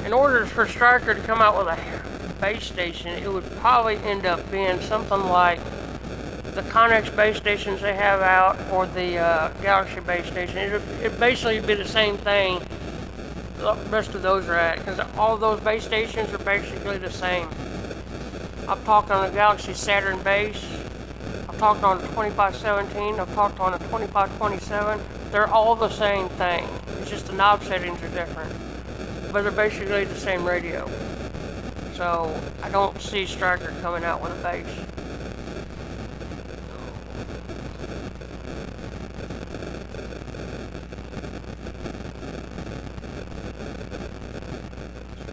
in order for Stryker to come out with a base station, it would probably end up being something like the Connex base stations they have out, or the Galaxy base station. It'd basically be the same thing the rest of those are at, because all of those base stations are basically the same. I've talked on the Galaxy Saturn base, I've talked on the 2517, I've talked on the 2527. They're all the same thing. It's just the knob settings are different, but they're basically the same radio. So I don't see Stryker coming out with a base.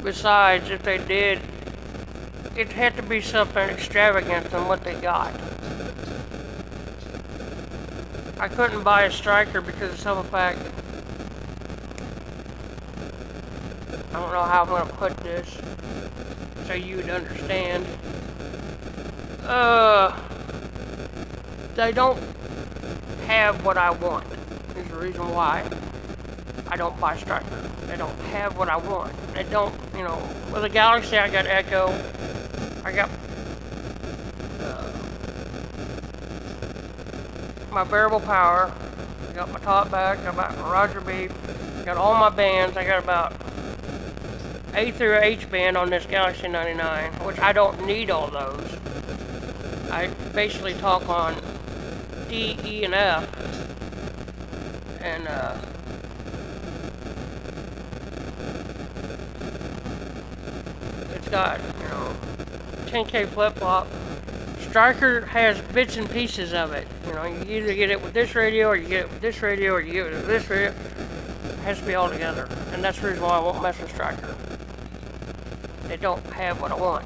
Besides, if they did, it had to be something extravagant than what they got. I couldn't buy a Stryker because of some fact. I don't know how I'm going to put this so you would understand. They don't have what I want. Is the reason why I don't buy Stryker. They don't have what I want. They don't, you know, with the Galaxy I got Echo, I got my variable power, I got my top back, I got my Roger Beep, I got all my bands, I got about A through H band on this Galaxy 99, which I don't need all those. I basically talk on D, E, and F, and it's got, you know, 10K flip-flop. Stryker has bits and pieces of it. You know, you either get it with this radio, or you get it with this radio, or you get it with this radio. It has to be all together, and that's the reason why I won't mess with Stryker. They don't have what I want.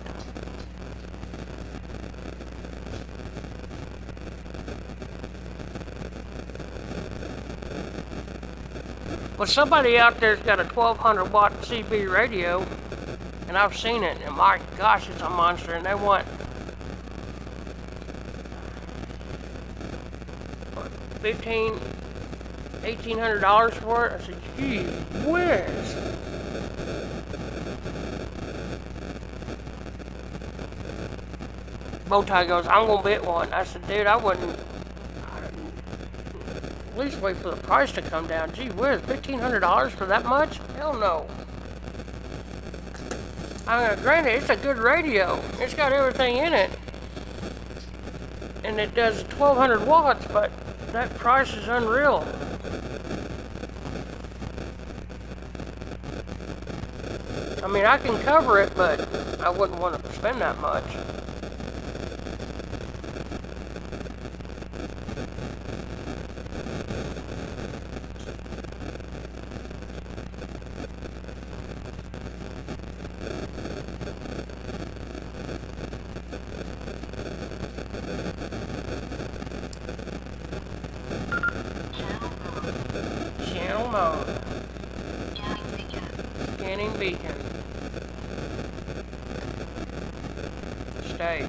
But somebody out there's got a 1200 watt CB radio, and I've seen it, and my gosh, it's a monster, and they want $1,800 for it. I said, gee whiz. Bowtie goes, I'm gonna bet one. I said, dude, I wouldn't. At least wait for the price to come down. Gee whiz, $1,500 for that much? Hell no. I mean, granted, it's a good radio. It's got everything in it. And it does 1200 watts, but that price is unreal. I mean, I can cover it, but I wouldn't want to spend that much. Scanning beacon. Stay.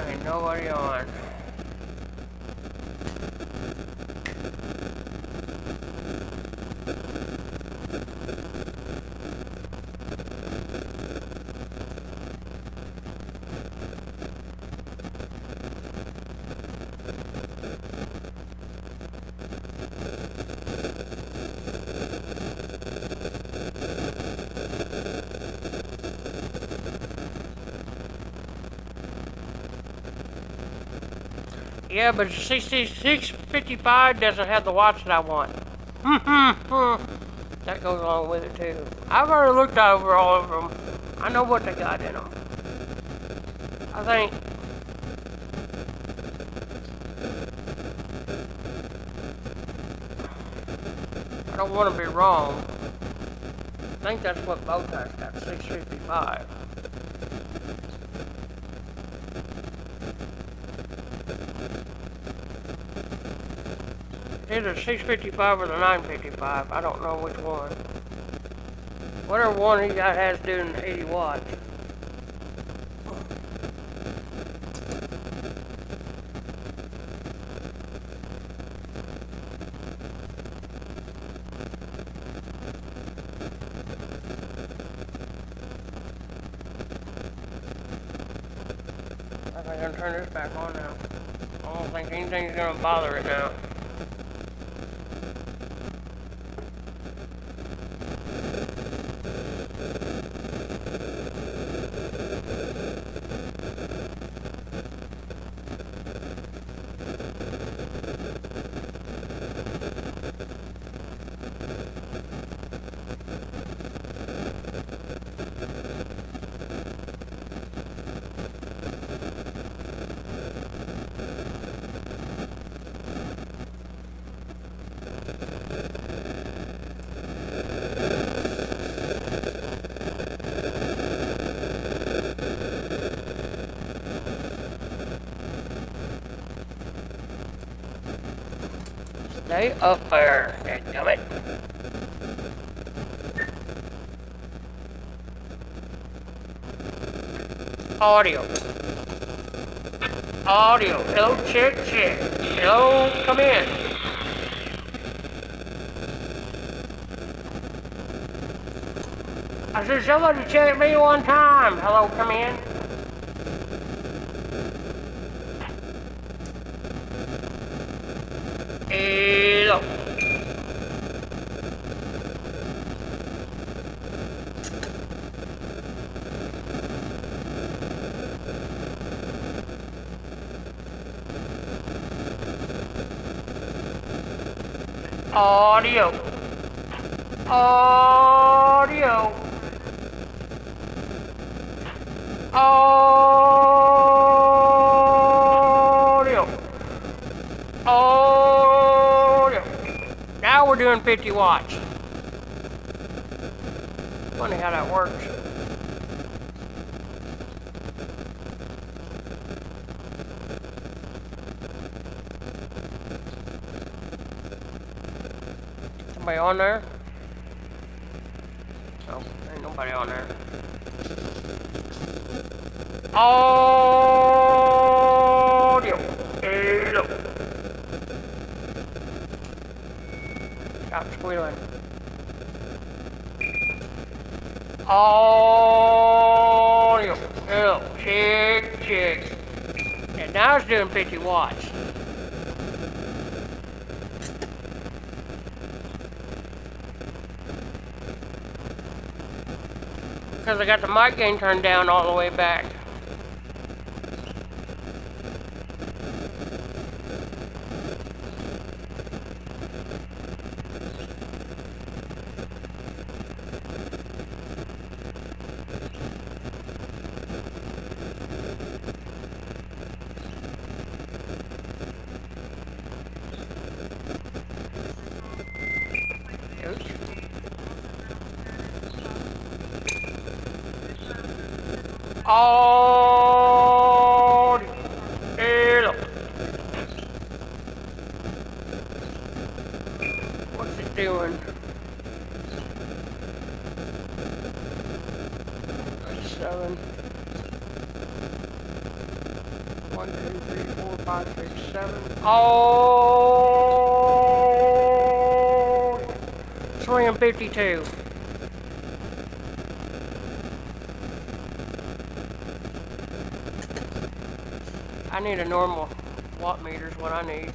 Ain't nobody on. Yeah, but 6655 doesn't have the watch that I want. That goes along with it too. I've already looked over all of them. I know what they got in them. I think I don't want to be wrong. I think that's what Bowtie's got, 655. Either 655 or the 955. I don't know which one. Whatever one he got has doing 80 watts. I think I'm gonna turn this back on now. I don't think anything's gonna bother it now. Stay up there, dadgummit. Audio. Audio. Hello, check. Hello, come in. I said, somebody check me one time. Hello, come in. Hello. Audio. Audio. Audio. Audio. Now we're doing 50 watts. Funny how that works. Somebody on there? No, ain't nobody on there. Audio. Hello. Stop squealing. Audio. Hello. Check. And now it's doing 50 watts. Because I got the mic gain turned down all the way back. Oh, hello. What's it doing? 7. 1, 2, 3, 4, 5, 6, 7. Oh, swinging 52. I need a normal watt meter is what I need.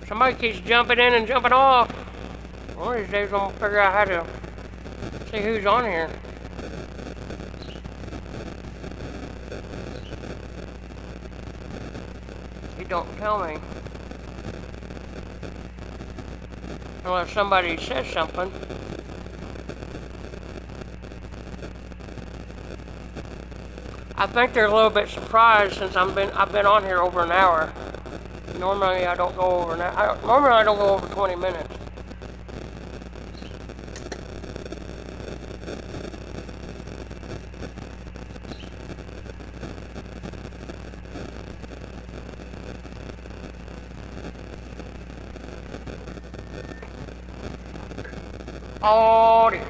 Somebody keeps jumping in and jumping off. One of these days I'm gonna figure out how to see who's on here. He don't tell me. Unless somebody says something. I think they're a little bit surprised since I've been on here over an hour. Normally I don't go over an hour. Normally I don't go over 20 minutes. Oh dear.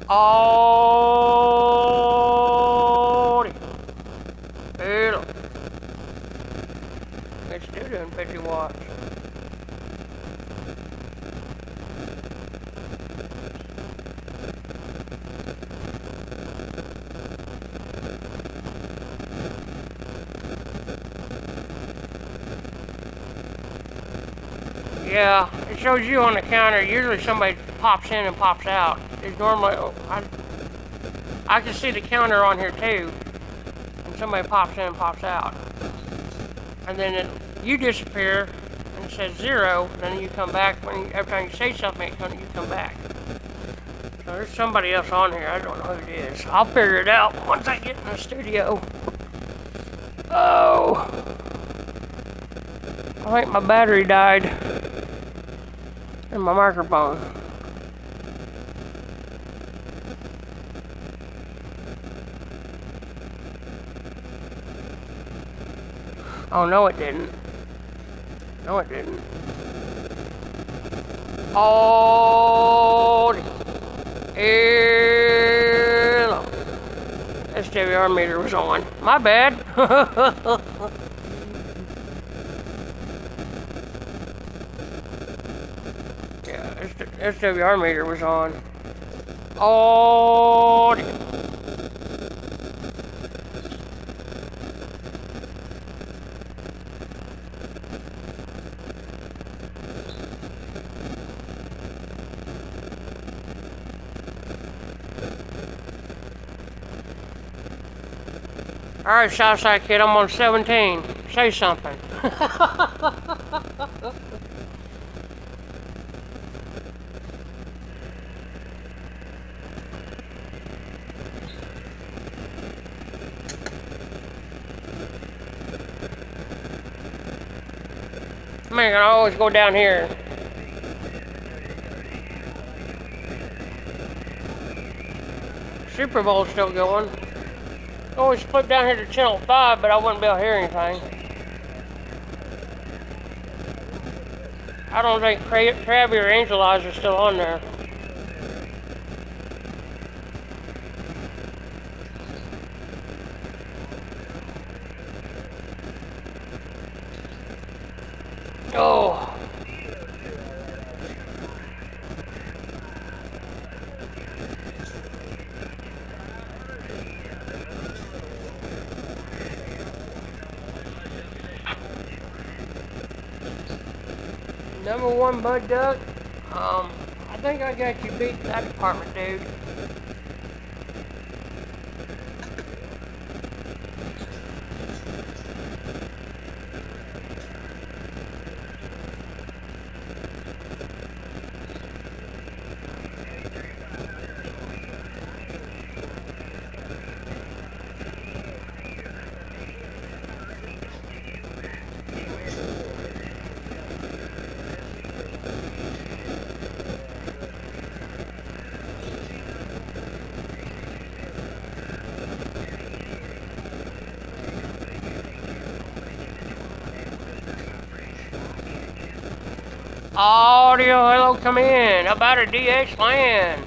Oh dear. Hello. It's still doing 50 watts. Yeah, it shows you on the counter. Usually somebody pops in and pops out. It's normally, I can see the counter on here too. And somebody pops in and pops out. And then you disappear and it says 0. Then you come back. Every time you say something, you come back. So there's somebody else on here. I don't know who it is. I'll figure it out once I get in the studio. Oh. I think my battery died. And my microphone. Oh, no it didn't. No it didn't. Oh, hello. SWR meter was on. My bad. SWR meter was on. Oh, all right, Southside Kid, I'm on 17. Say something. Man, I always go down here. Super Bowl's still going. I always flip down here to channel 5, but I wouldn't be able to hear anything. I don't think Krabby or Angel Eyes are still on there. Oh. Number 1 Bud Duck. I think I got you beat in that department, dude. Audio, hello, come in. How about a DH land?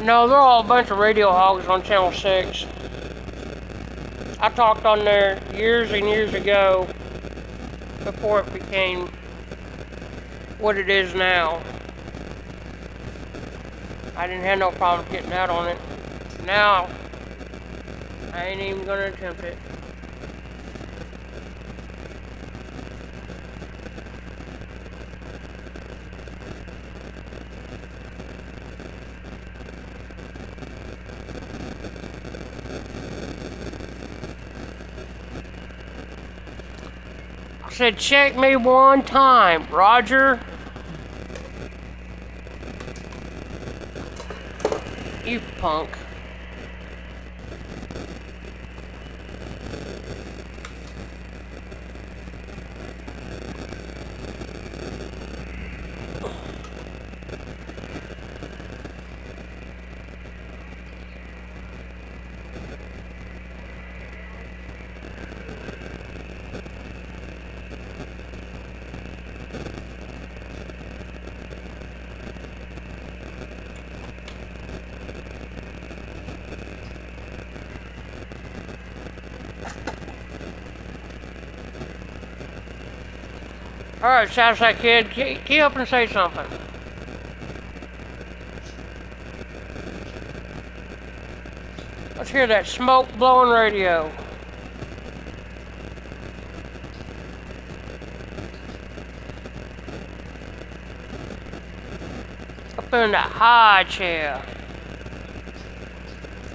No, they're all a bunch of radio hogs on Channel 6. I talked on there years and years ago, before it became what it is now. I didn't have no problem getting out on it. Now, I ain't even gonna attempt it. I said, check me one time, Roger. You punk. Alright, Southside Kid, key up and say something. Let's hear that smoke blowing radio. Up in that high chair.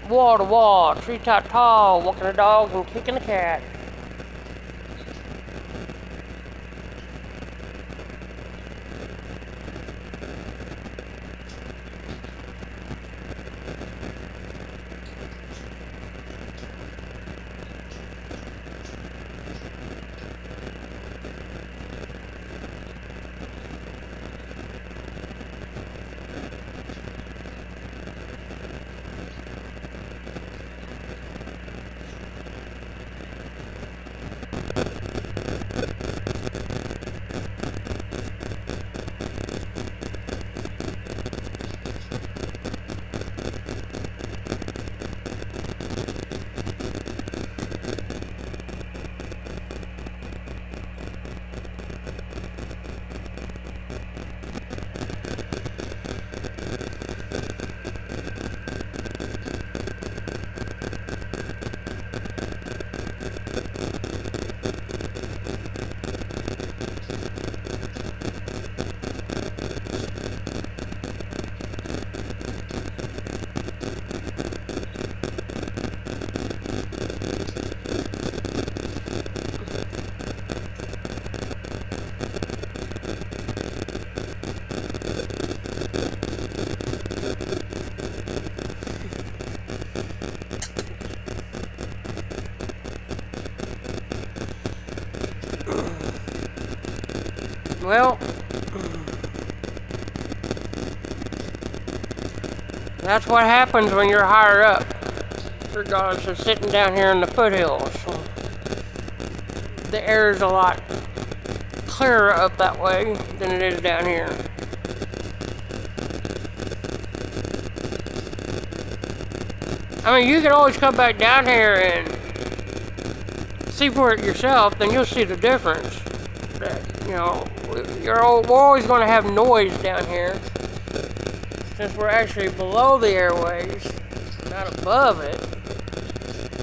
Wall to wall, treetop tall, walking the dog and kicking the cat. Well, that's what happens when you're higher up, regardless of sitting down here in the foothills. The air is a lot clearer up that way than it is down here. I mean, you can always come back down here and see for it yourself, then you'll see the difference. That, you know, we're always going to have noise down here, since we're actually below the airways. not above it.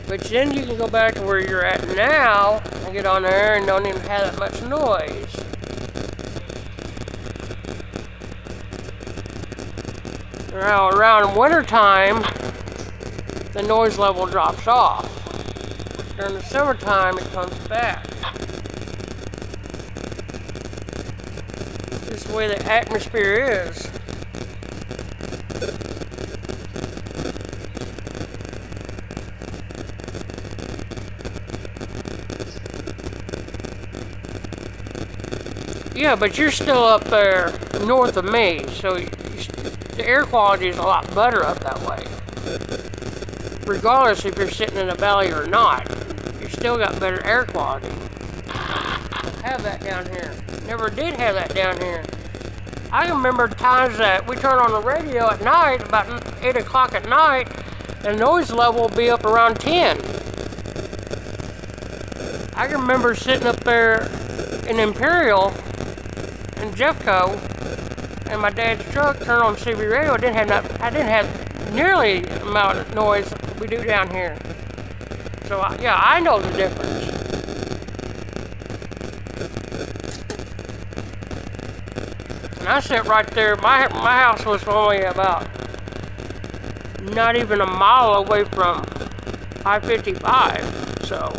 But then you can go back to where you're at now and get on there and don't even have that much noise. Now around winter time, the noise level drops off. During the summertime, it comes back. This is the way the atmosphere is. Yeah, but you're still up there north of me, so the air quality is a lot better up that way. Regardless if you're sitting in a valley or not, you still got better air quality. I have that down here. Never did have that down here. I remember times that we turn on the radio at night, about 8 o'clock at night, and the noise level will be up around 10. I can remember sitting up there in Imperial in Jeffco, and my dad's truck turned on CB radio. I didn't have nearly the amount of noise we do down here. So yeah, I know the difference. And I sit right there. My house was only about not even a mile away from I-55, so.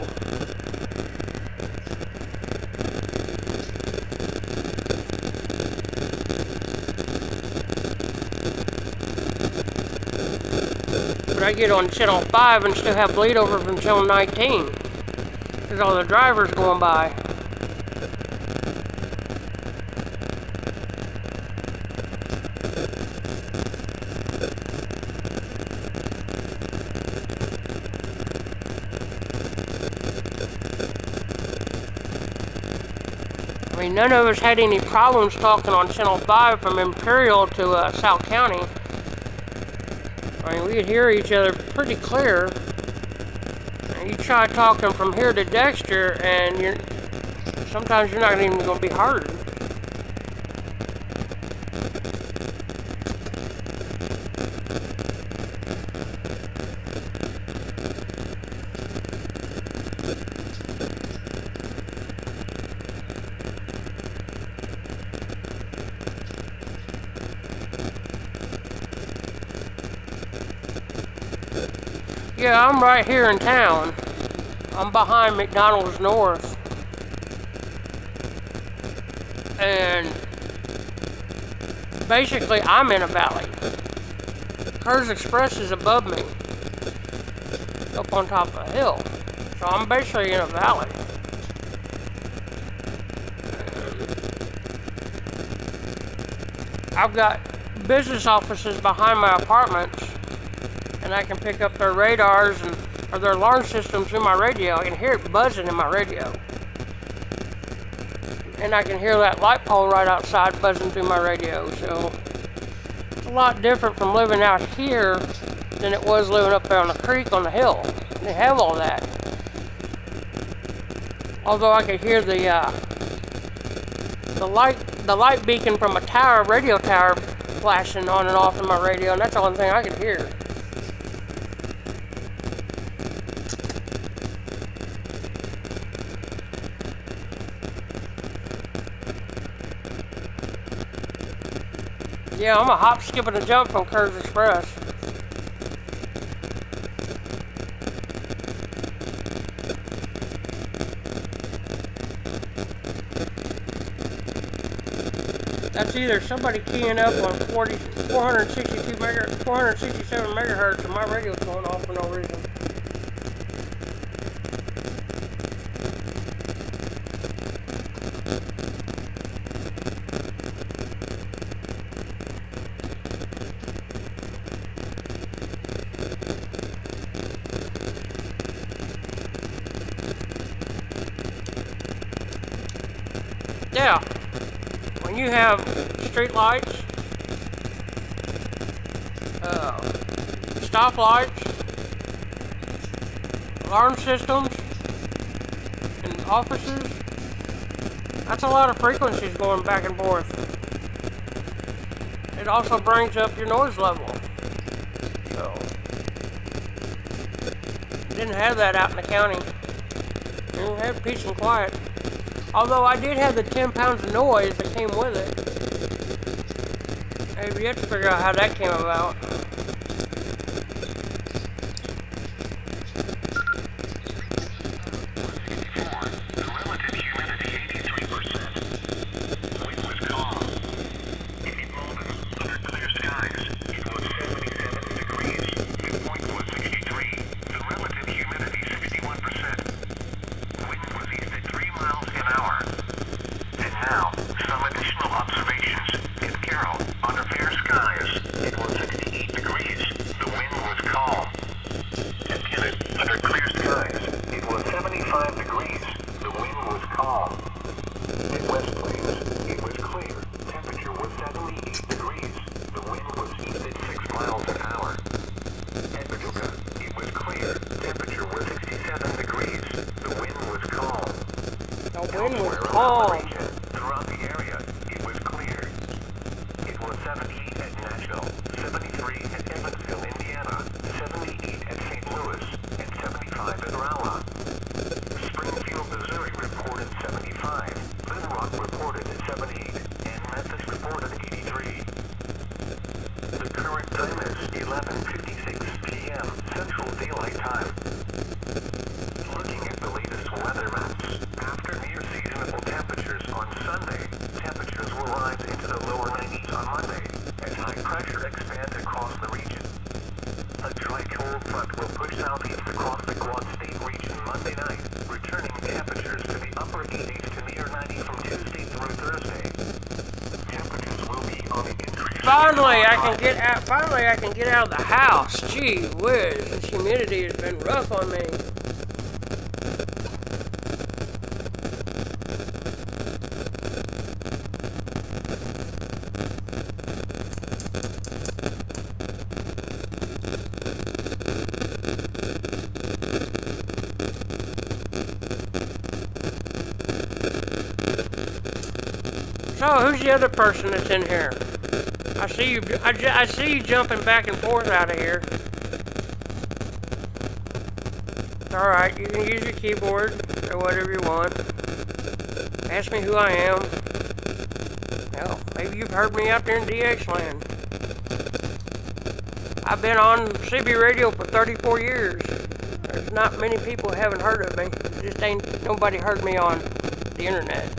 But I get on channel 5 and still have bleed over from channel 19. There's all the drivers going by. I mean, none of us had any problems talking on channel 5 from Imperial to South County. I mean, we could hear each other pretty clear. And you try talking from here to Dexter, and sometimes you're not even going to be heard. Yeah, I'm right here in town. I'm behind McDonald's North. And basically I'm in a valley. Kurz Express is above me, up on top of a hill. So I'm basically in a valley. I've got business offices behind my apartments, and I can pick up their radars or their alarm systems through my radio. I can hear it buzzing in my radio. And I can hear that light pole right outside buzzing through my radio. So it's a lot different from living out here than it was living up there on the creek on the hill. They have all that. Although I could hear the light beacon from a tower, radio tower, flashing on and off in my radio, and that's the only thing I could hear. Yeah, I'm a hop, skip, and a jump from Kurz Express. That's either somebody keying up on 467 megahertz, and my radio's going off for no reason. Yeah, when you have street lights, stop lights, alarm systems, and offices, that's a lot of frequencies going back and forth. It also brings up your noise level. So didn't have that out in the county. It had peace and quiet. Although I did have the 10 pounds of noise that came with it. I've yet to figure out how that came about. Throughout the area, it was clear. It was 78 at Nashville, 73 at Evansville, Indiana, 78 at St. Louis, and 75 at Rolla. Springfield, Missouri reported 75, Little Rock reported 78, and Memphis reported 83. The current time is 11:56 p.m. Central Daylight Time. Looking at the latest weather maps, after near seasonable temperatures on Sunday, temperatures will rise into the lower 90s on Monday as high pressure expands across the region. A dry cold front will push southeast across the Quad State region Monday night, returning temperatures to the upper 80s to near 90 from Tuesday through Thursday. Temperatures will be on the increase. Finally, I can get out. Finally, I can get out of the house. Gee whiz, this humidity has been rough on me. So, who's the other person that's in here? I see you. I see you jumping back and forth out of here. All right, you can use your keyboard or whatever you want. Ask me who I am. Hell, maybe you've heard me out there in DX land. I've been on CB radio for 34 years. There's not many people who haven't heard of me. Just ain't nobody heard me on the internet.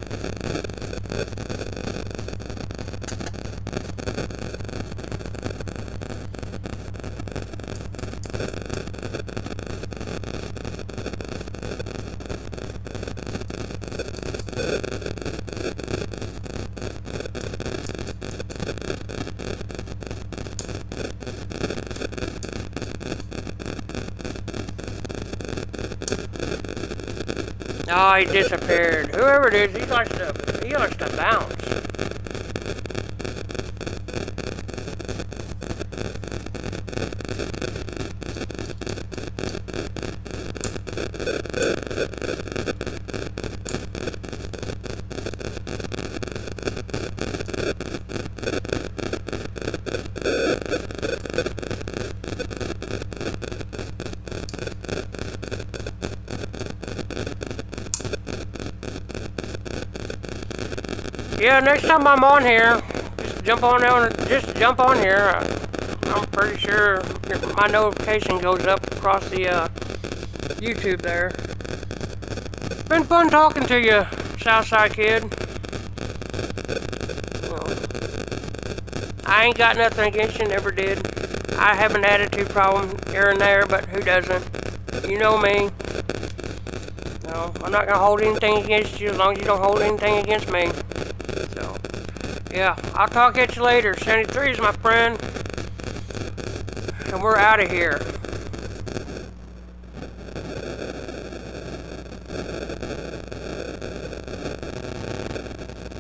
Oh, he disappeared. Whoever it is, he likes to bounce. Yeah, next time I'm on here, just jump on here. I'm pretty sure my notification goes up across the YouTube there. Been fun talking to you, Southside kid. Well, I ain't got nothing against you, never did. I have an attitude problem here and there, but who doesn't? You know me. No, I'm not gonna hold anything against you as long as you don't hold anything against me. So, yeah, I'll talk at you later. 73 is my friend, and we're out of here.